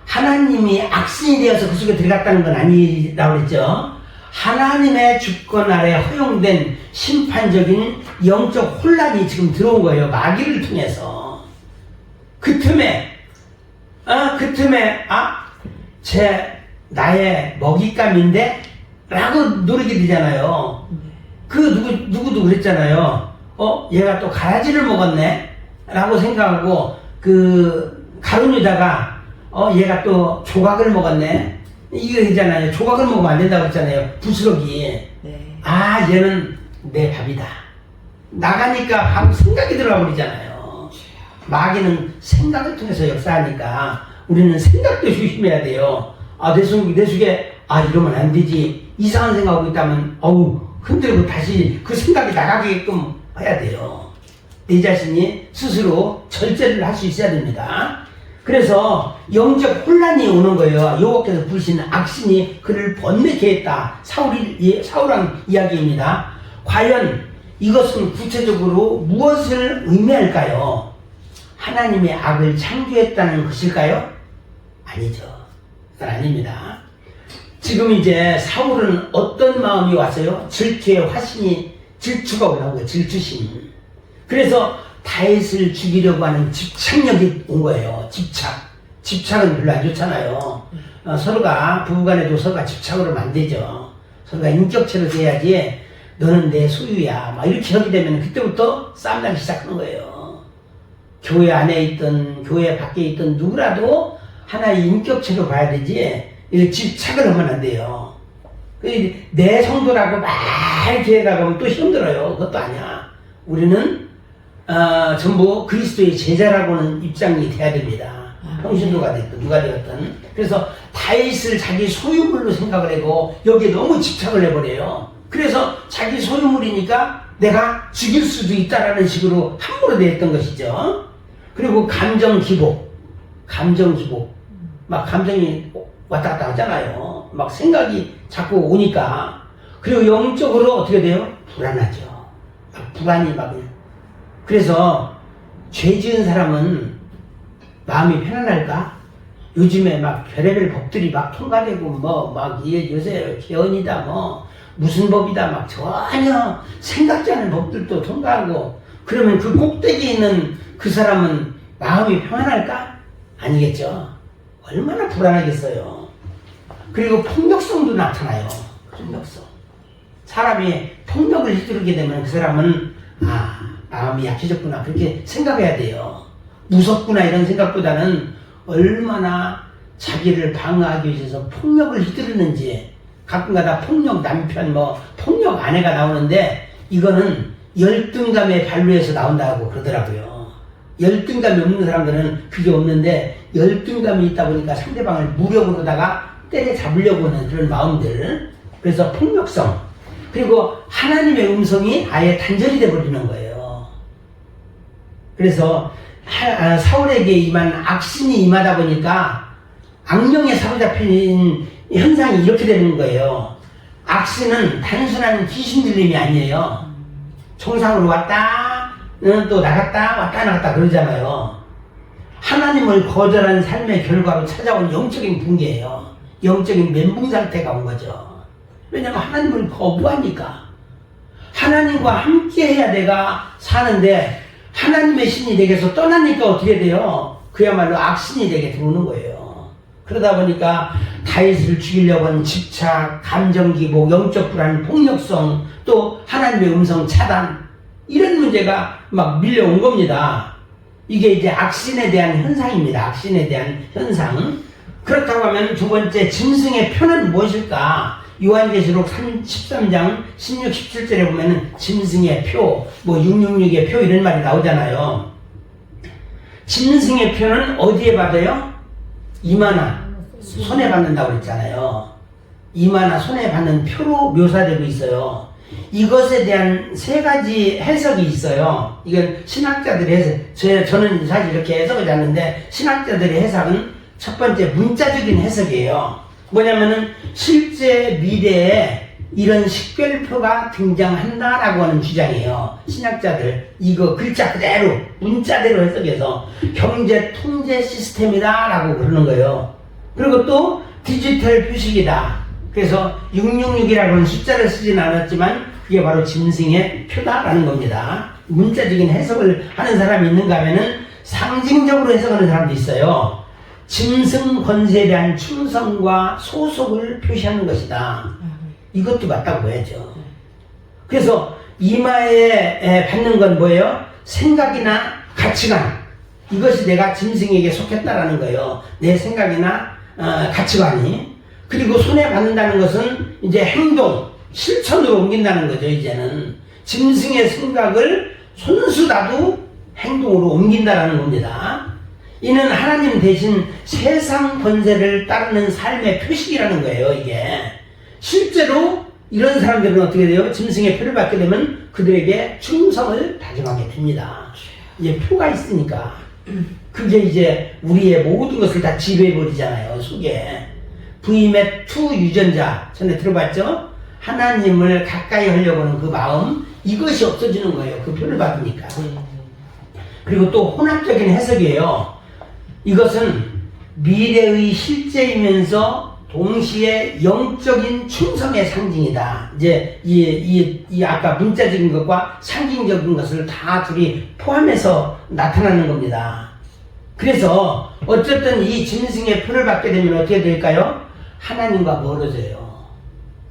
하나님이 악신이 되어서 그 속에 들어갔다는 건 아니라고 그랬죠. 하나님의 주권 아래 허용된 심판적인 영적 혼란이 지금 들어온 거예요. 마귀를 통해서. 그 틈에 나의 먹잇감인데? 라고 노리게 되잖아요. 그 누구도 그랬잖아요. 얘가 또 가라지를 먹었네? 라고 생각하고, 가룟 유다가, 얘가 또 조각을 먹었네? 이거 있잖아요. 조각을 먹으면 안 된다고 했잖아요. 부스러기. 네. 얘는 내 밥이다. 나가니까 바로 생각이 들어가 버리잖아요. 마귀는 생각을 통해서 역사하니까 우리는 생각도 조심해야 돼요. 내 속에 이러면 안 되지. 이상한 생각하고 있다면 흔들고 다시 그 생각이 나가게끔 해야 돼요. 내 자신이 스스로 절제를 할 수 있어야 됩니다. 그래서 영적 혼란이 오는 거예요. 여호와께서 부르신 악신이 그를 번뇌케 했다. 사울왕 이야기입니다. 과연 이것은 구체적으로 무엇을 의미할까요? 하나님의 악을 창조했다는 것일까요? 아니죠. 그건 아닙니다. 지금 이제 사울은 어떤 마음이 왔어요? 질투의 질투가 올라온 거예요. 질투심. 그래서 다윗을 죽이려고 하는 집착력이 온 거예요. 집착은 별로 안 좋잖아요. 서로가 부부간에도 서로가 집착으로 하면 안 되죠. 서로가 인격체로 돼야지 너는 내 소유야 막 이렇게 하게 되면 그때부터 싸움 나기 시작하는 거예요. 교회 안에 있든 교회 밖에 있든 누구라도 하나의 인격체로 봐야 되지 이렇게 집착을 하면 안 돼요. 내 성도라고 막 이렇게 해가면 또 힘들어요. 그것도 아니야. 우리는 전부 그리스도의 제자라고는 입장이 돼야 됩니다. 평신도가 됐든 누가 되었든. 그래서 다윗을 자기 소유물로 생각을 하고 여기에 너무 집착을 해버려요. 그래서 자기 소유물이니까 내가 죽일 수도 있다라는 식으로 함부로 대했던 것이죠. 그리고 감정 기복. 막 감정이 왔다 갔다 하잖아요. 막 생각이 자꾸 오니까. 그리고 영적으로 어떻게 돼요? 불안하죠. 막 불안이 막. 그래서 죄 지은 사람은 마음이 편안할까? 요즘에 막 별의별 법들이 막 통과되고 요새 개헌이다 무슨 법이다 막 전혀 생각지 않은 법들도 통과하고 그러면 그 꼭대기에 있는 그 사람은 마음이 평안할까? 아니겠죠. 얼마나 불안하겠어요. 그리고 폭력성도 나타나요. 폭력성. 사람이 폭력을 휘두르게 되면 그 사람은 마음이 약해졌구나 그렇게 생각해야 돼요. 무섭구나 이런 생각보다는 얼마나 자기를 방어하기 위해서 폭력을 휘두르는지, 가끔가다 폭력 남편 폭력 아내가 나오는데 이거는 열등감의 발로에서 나온다고 그러더라고요. 열등감이 없는 사람들은 그게 없는데 열등감이 있다 보니까 상대방을 무력으로다가 때려잡으려고 하는 그런 마음들, 그래서 폭력성, 그리고 하나님의 음성이 아예 단절이 되어버리는 거예요. 그래서 사울에게 임한 악신이 임하다 보니까 악령에 사로잡힌 현상이 이렇게 되는 거예요. 악신은 단순한 귀신 들림이 아니에요. 총상으로 왔다 또 나갔다 왔다 나갔다 그러잖아요. 하나님을 거절한 삶의 결과로 찾아온 영적인 붕괴예요. 영적인 멘붕 상태가 온 거죠. 왜냐하면 하나님을 거부하니까. 하나님과 함께 해야 내가 사는데 하나님의 신이 내게서 떠나니까 어떻게 돼요? 그야말로 악신이 내게 들어오는 거예요. 그러다 보니까 다윗을 죽이려고 하는 집착, 감정기복, 영적 불안, 폭력성, 또 하나님의 음성 차단, 이런 문제가 막 밀려온 겁니다. 이게 이제 악신에 대한 현상입니다. 악신에 대한 현상. 그렇다고 하면 두 번째, 짐승의 표는 무엇일까? 요한계시록 13장 16, 17절에 보면은 짐승의 표, 666의 표 이런 말이 나오잖아요. 짐승의 표는 어디에 받아요? 이마나 손에 받는다고 그랬잖아요. 이마나 손에 받는 표로 묘사되고 있어요. 이것에 대한 세 가지 해석이 있어요. 이건 신학자들의 해석. 저는 사실 이렇게 해석을 하는데, 신학자들의 해석은 첫 번째 문자적인 해석이에요. 뭐냐면은 실제 미래에 이런 식별표가 등장한다라고 하는 주장이에요. 신학자들 이거 글자 그대로 문자대로 해석해서 경제 통제 시스템이다라고 그러는 거예요. 그리고 또 디지털 표식이다. 그래서 666이라고 하는 숫자를 쓰진 않았지만 그게 바로 짐승의 표다라는 겁니다. 문자적인 해석을 하는 사람이 있는가 하면은 상징적으로 해석하는 사람도 있어요. 짐승 권세에 대한 충성과 소속을 표시하는 것이다. 이것도 맞다고 봐야죠. 그래서 이마에 받는 건 뭐예요? 생각이나 가치관. 이것이 내가 짐승에게 속했다라는 거예요. 내 생각이나 가치관이. 그리고 손에 받는다는 것은 이제 행동, 실천으로 옮긴다는 거죠. 이제는 짐승의 생각을 손수다도 행동으로 옮긴다라는 겁니다. 이는 하나님 대신 세상 권세를 따르는 삶의 표식이라는 거예요. 이게 실제로 이런 사람들은 어떻게 돼요? 짐승의 표를 받게 되면 그들에게 충성을 다짐하게 됩니다. 이제 표가 있으니까 그게 이제 우리의 모든 것을 다 지배해버리잖아요. 속에 부임의 투 유전자 전에 들어봤죠? 하나님을 가까이 하려고 하는 그 마음, 이것이 없어지는 거예요. 그 표를 받으니까. 그리고 또 혼합적인 해석이에요. 이것은 미래의 실제이면서 동시에 영적인 충성의 상징이다. 이제 이 아까 문자적인 것과 상징적인 것을 다 둘이 포함해서 나타나는 겁니다. 그래서 어쨌든 이 짐승의 표를 받게 되면 어떻게 될까요? 하나님과 멀어져요.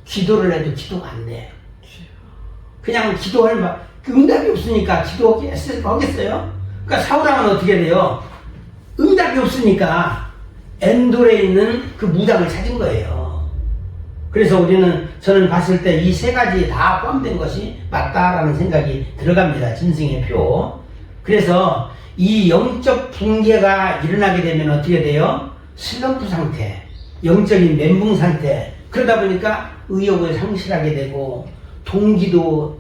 기도를 해도 기도가 안 돼. 그냥 기도할 응답이 없으니까 기도하겠어요? 그러니까 사울왕은 어떻게 돼요? 응답이 없으니까 엔돌에 있는 그 무당을 찾은 거예요. 그래서 저는 봤을 때 이 세 가지 다 포함된 것이 맞다라는 생각이 들어갑니다. 짐승의 표. 그래서 이 영적 붕괴가 일어나게 되면 어떻게 돼요? 슬럼프 상태, 영적인 멘붕 상태. 그러다 보니까 의욕을 상실하게 되고 동기도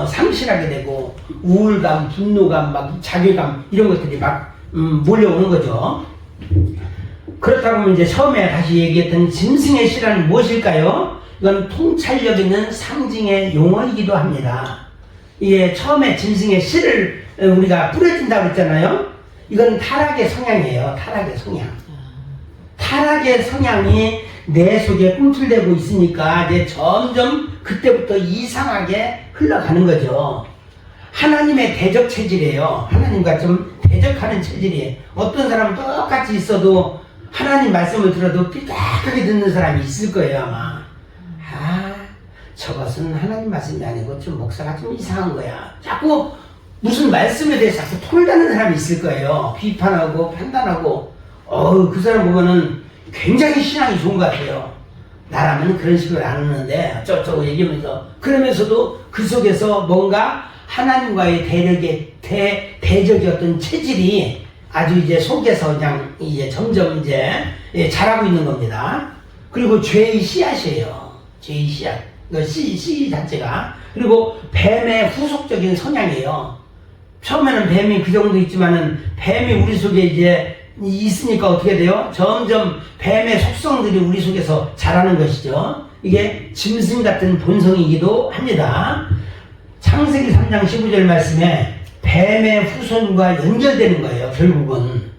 상실하게 되고 우울감, 분노감, 자괴감 이런 것들이 몰려오는 거죠. 그렇다고 하면 이제 처음에 다시 얘기했던 짐승의 씨란 무엇일까요? 이건 통찰력 있는 상징의 용어이기도 합니다. 이게 처음에 짐승의 씨를 우리가 뿌려진다고 했잖아요. 이건 타락의 성향이에요. 타락의 성향. 타락의 성향이 내 속에 꿈틀대고 있으니까 이제 점점 그때부터 이상하게 흘러가는 거죠. 하나님의 대적 체질이에요. 하나님과 좀 대적하는 체질이에요. 어떤 사람은 똑같이 있어도 하나님 말씀을 들어도 삐딱하게 듣는 사람이 있을 거예요. 아마 저것은 하나님 말씀이 아니고 좀 목사가 좀 이상한 거야. 자꾸 무슨 말씀에 대해서 자꾸 톨다는 사람이 있을 거예요. 비판하고 판단하고. 그 사람 보면은 굉장히 신앙이 좋은 것 같아요. 나라면 그런 식으로 안 하는데 어쩌고저쩌고 얘기하면서, 그러면서도 그 속에서 뭔가 하나님과의 대적의 어떤 체질이 아주 이제 속에서 그냥 이제 점점 이제 자라고 있는 겁니다. 그리고 죄의 씨앗이에요. 죄의 씨앗. 그 씨 자체가. 그리고 뱀의 후속적인 성향이에요. 처음에는 뱀이 그 정도 있지만은 뱀이 우리 속에 이제 있으니까 어떻게 돼요? 점점 뱀의 속성들이 우리 속에서 자라는 것이죠. 이게 짐승 같은 본성이기도 합니다. 창세기 3장 15절 말씀에 뱀의 후손과 연결되는 거예요. 결국은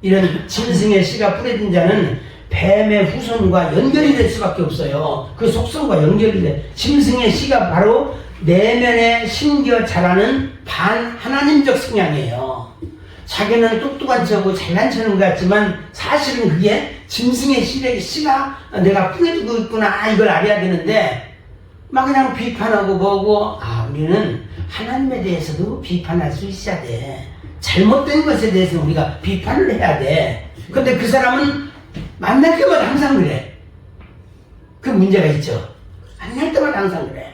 이런 짐승의 씨가 뿌려진 자는 뱀의 후손과 연결이 될 수밖에 없어요. 그 속성과 연결이 돼. 짐승의 씨가 바로 내면에 심겨 자라는 반하나님적 성향이에요. 자기는 똑똑한 척하고 잘난 척하는 것 같지만 사실은 그게 짐승의 씨가 내가 뿌려주고 있구나, 이걸 알아야 되는데 막 그냥 비판하고 뭐고. 우리는 하나님에 대해서도 비판할 수 있어야 돼. 잘못된 것에 대해서 우리가 비판을 해야 돼. 근데 그 사람은 만날 때마다 항상 그래. 그 문제가 있죠. 만날 때마다 항상 그래.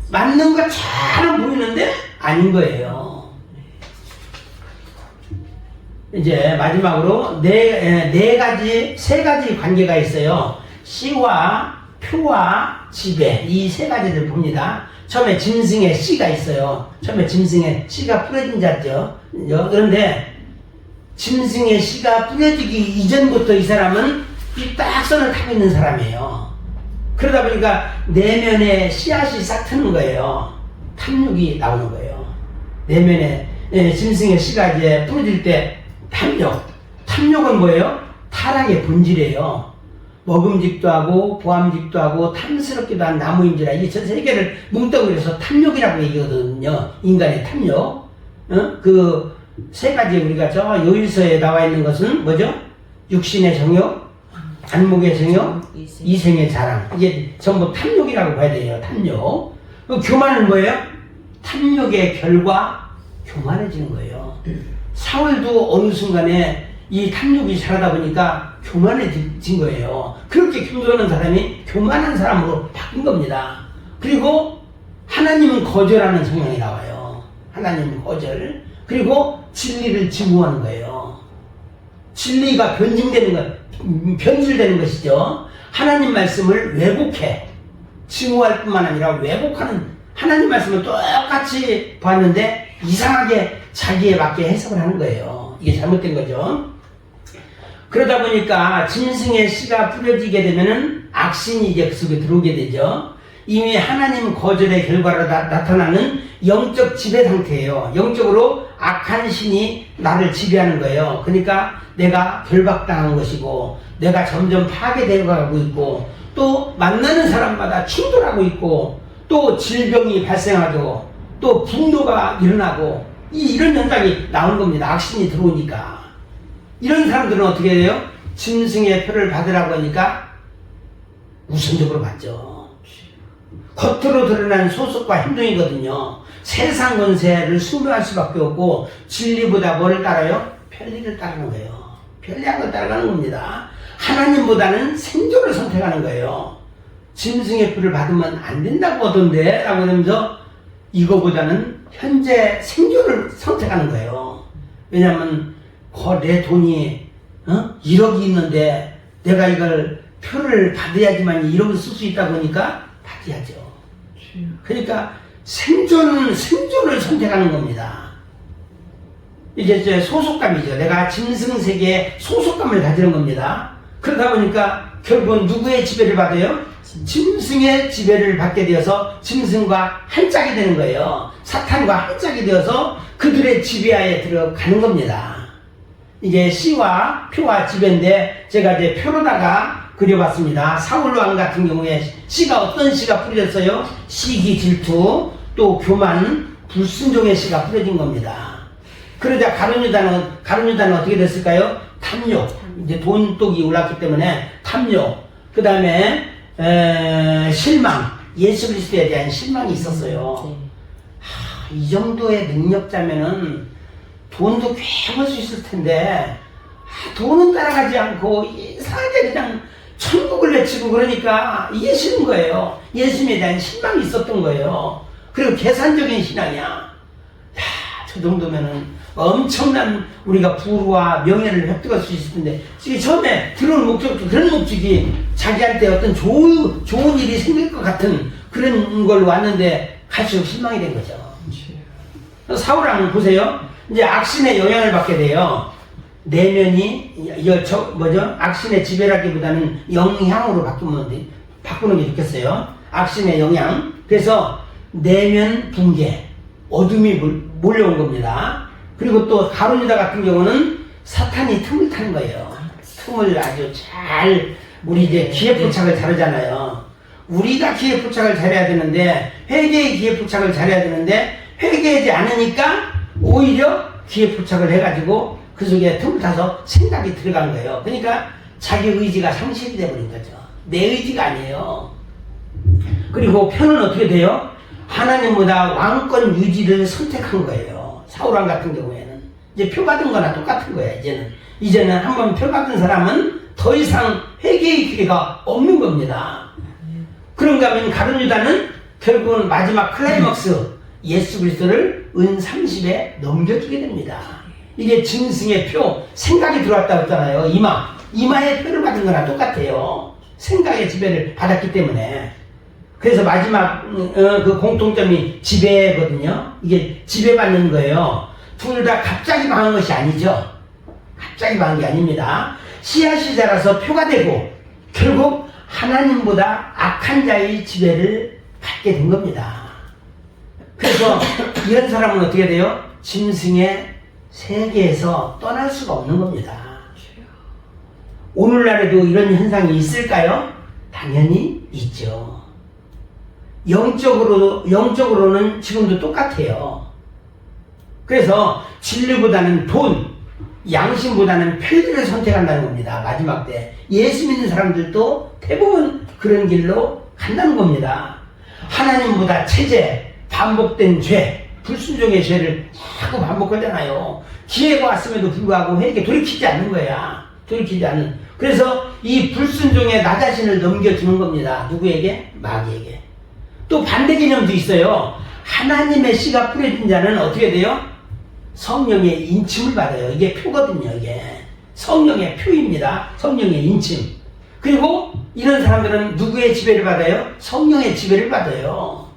맞는 것처럼 보이는데 아닌 거예요. 이제 마지막으로 세 가지 관계가 있어요. 씨와 표와 지배, 이 세 가지를 봅니다. 처음에 짐승의 씨가 있어요. 처음에 짐승의 씨가 뿌려진 자죠. 그런데 짐승의 씨가 뿌려지기 이전부터 이 사람은 이 딱선을 타고 있는 사람이에요. 그러다 보니까 내면에 씨앗이 싹 트는 거예요. 탐욕이 나오는 거예요. 내면에 짐승의 씨가 이제 뿌려질 때 탐욕은 뭐예요? 타락의 본질이에요. 먹음직도 하고 보암직도 하고 탐스럽기도 한 나무인지라, 이 전 세계를 뭉뚱그려서 탐욕이라고 얘기하거든요. 인간의 탐욕. 그 세 가지 우리가 저 요일서에 나와 있는 것은 뭐죠? 육신의 정욕, 안목의 정욕, 이생의 자랑. 이게 전부 탐욕이라고 봐야 돼요. 탐욕. 교만은 뭐예요? 탐욕의 결과 교만해지는 거예요. 사울도 어느 순간에 이 탐욕이 자라다 보니까 교만해진 거예요. 그렇게 교만한 사람이 교만한 사람으로 바뀐 겁니다. 그리고 하나님은 거절하는 성향이 나와요. 하나님은 거절. 그리고 진리를 증오하는 거예요. 진리가 변질되는 것이죠. 하나님 말씀을 왜곡해. 증오할 뿐만 아니라 왜곡하는, 하나님 말씀을 똑같이 봤는데 이상하게 자기에 맞게 해석을 하는 거예요. 이게 잘못된 거죠. 그러다 보니까 짐승의 씨가 뿌려지게 되면은 악신이 이제 그 속에 들어오게 되죠. 이미 하나님 거절의 결과로 나타나는 영적 지배 상태예요. 영적으로 악한 신이 나를 지배하는 거예요. 그러니까 내가 결박당한 것이고, 내가 점점 파괴되어 가고 있고, 또 만나는 사람마다 충돌하고 있고, 또 질병이 발생하고, 또 분노가 일어나고, 이런 현상이 나오는 겁니다. 악신이 들어오니까. 이런 사람들은 어떻게 해요? 짐승의 표를 받으라고 하니까 우선적으로 받죠. 겉으로 드러난 소속과 행동이거든요. 세상 권세를 숭배할 수밖에 없고, 진리보다 뭐를 따라요? 편리를 따르는 거예요. 편리한 걸 따라가는 겁니다. 하나님보다는 생존을 선택하는 거예요. 짐승의 표를 받으면 안 된다고 하던데 라고 하면서 이거보다는 현재 생존을 선택하는 거예요. 왜냐하면 내 돈이 1억이 있는데 내가 이걸 표를 받아야지만 1억을 쓸 수 있다 보니까 받아야죠. 그러니까 생존을 선택하는 겁니다. 이게 소속감이죠. 내가 짐승 세계에 소속감을 가지는 겁니다. 그러다 보니까 결국은 누구의 지배를 받아요? 짐승의 지배를 받게 되어서 짐승과 한 짝이 되는 거예요. 사탄과 한 짝이 되어서 그들의 지배하에 들어가는 겁니다. 이게 씨와 표와 지배인데 제가 이제 표로다가 그려봤습니다. 사울 왕 같은 경우에 씨가 어떤 씨가 뿌려졌어요? 시기, 질투, 또 교만, 불순종의 씨가 뿌려진 겁니다. 그러자 가룟유다는 어떻게 됐을까요? 탐욕. 이제 돈독이 올랐기 때문에 탐욕. 그 다음에 실망. 예수 그리스도에 대한 실망이 있었어요. 이 정도의 능력자면은 돈도 꽤 벌 수 있을 텐데 돈은 따라가지 않고 이상하게 그냥 천국을 외치고 그러니까 이게 싫은 거예요. 예수님에 대한 신망이 있었던 거예요. 그리고 계산적인 신앙이야. 야, 저 정도면은 엄청난 우리가 부와 명예를 획득할 수 있을 텐데 지금 처음에 들어온 목적도 그런 목적이 자기한테 어떤 좋은 일이 생길 것 같은 그런 걸로 왔는데 갈수록 실망이 된 거죠. 사울왕 보세요. 이제 악신의 영향을 받게 돼요. 내면이 악신의 지배라기보다는 영향으로 바꾸는 게 좋겠어요. 악신의 영향. 그래서 내면 붕괴, 어둠이 몰려온 겁니다. 그리고 또 가룟유다 같은 경우는 사탄이 틈을 타는 거예요. 틈을 아주 잘, 우리 이제 기회 포착을 잘하잖아요. 우리가 기회 포착을 잘해야 되는데, 회개의 기회 포착을 잘해야 되는데, 회개하지 않으니까 오히려 기회 포착을 해가지고 그 속에 틈을 타서 생각이 들어간 거예요. 그러니까 자기 의지가 상실이 돼버린 거죠. 내 의지가 아니에요. 그리고 표는 어떻게 돼요? 하나님보다 왕권 유지를 선택한 거예요. 사울왕 같은 경우에는 이제 표 받은 거나 똑같은 거야. 이제는 한번 표 받은 사람은 더 이상 회개의 기회가 없는 겁니다. 그런가 하면 가룟유다는 결국은 마지막 클라이막스 예수 그리스도를 은 30에 넘겨주게 됩니다. 이게 짐승의 표, 생각이 들어왔다고 했잖아요. 이마의 표를 받은 거나 똑같아요. 생각의 지배를 받았기 때문에. 그래서 마지막 그 공통점이 지배거든요. 이게 지배받는 거예요. 둘 다 갑자기 망한 것이 아니죠. 갑자기 망한 게 아닙니다. 씨앗이 자라서 표가 되고 결국 하나님보다 악한 자의 지배를 받게 된 겁니다. 그래서 이런 사람은 어떻게 돼요? 짐승의 세계에서 떠날 수가 없는 겁니다. 오늘날에도 이런 현상이 있을까요? 당연히 있죠. 영적으로는 지금도 똑같아요. 그래서 진리보다는 돈, 양심보다는 편리를 선택한다는 겁니다. 마지막 때. 예수 믿는 사람들도 대부분 그런 길로 간다는 겁니다. 하나님보다 체제, 반복된 죄, 불순종의 죄를 자꾸 반복하잖아요. 기회가 왔음에도 불구하고 회개 돌이키지 않는 거야. 돌이키지 않는. 그래서 이 불순종의 나 자신을 넘겨주는 겁니다. 누구에게? 마귀에게. 또 반대 개념도 있어요. 하나님의 씨가 뿌려진 자는 어떻게 돼요? 성령의 인침을 받아요. 이게 표거든요. 이게 성령의 표입니다. 성령의 인침. 그리고 이런 사람들은 누구의 지배를 받아요? 성령의 지배를 받아요.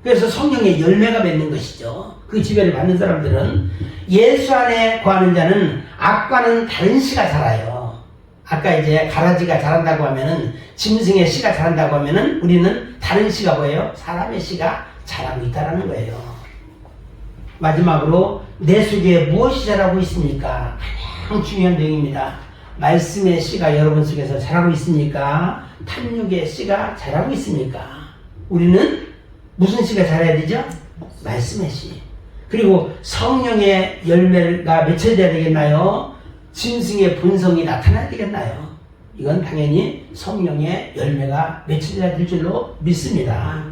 그래서 성령의 열매가 맺는 것이죠. 그 지배를 받는 사람들은 예수 안에 거하는 자는 악과는 다른 씨가 자라요. 아까 이제 가라지가 자란다고 하면은 짐승의 씨가 자란다고 하면은 우리는 다른 씨가 뭐예요? 사람의 씨가 자라고 있다라는 거예요. 마지막으로 내 속에 무엇이 자라고 있습니까? 가장 중요한 내용입니다. 말씀의 씨가 여러분 속에서 자라고 있습니까? 탐욕의 씨가 자라고 있습니까? 우리는 무슨 씨가 자라야 되죠? 말씀의 씨. 그리고 성령의 열매가 맺혀져야 되겠나요? 짐승의 본성이 나타나야 되겠나요? 이건 당연히 성령의 열매가 맺혀져야 될 줄로 믿습니다.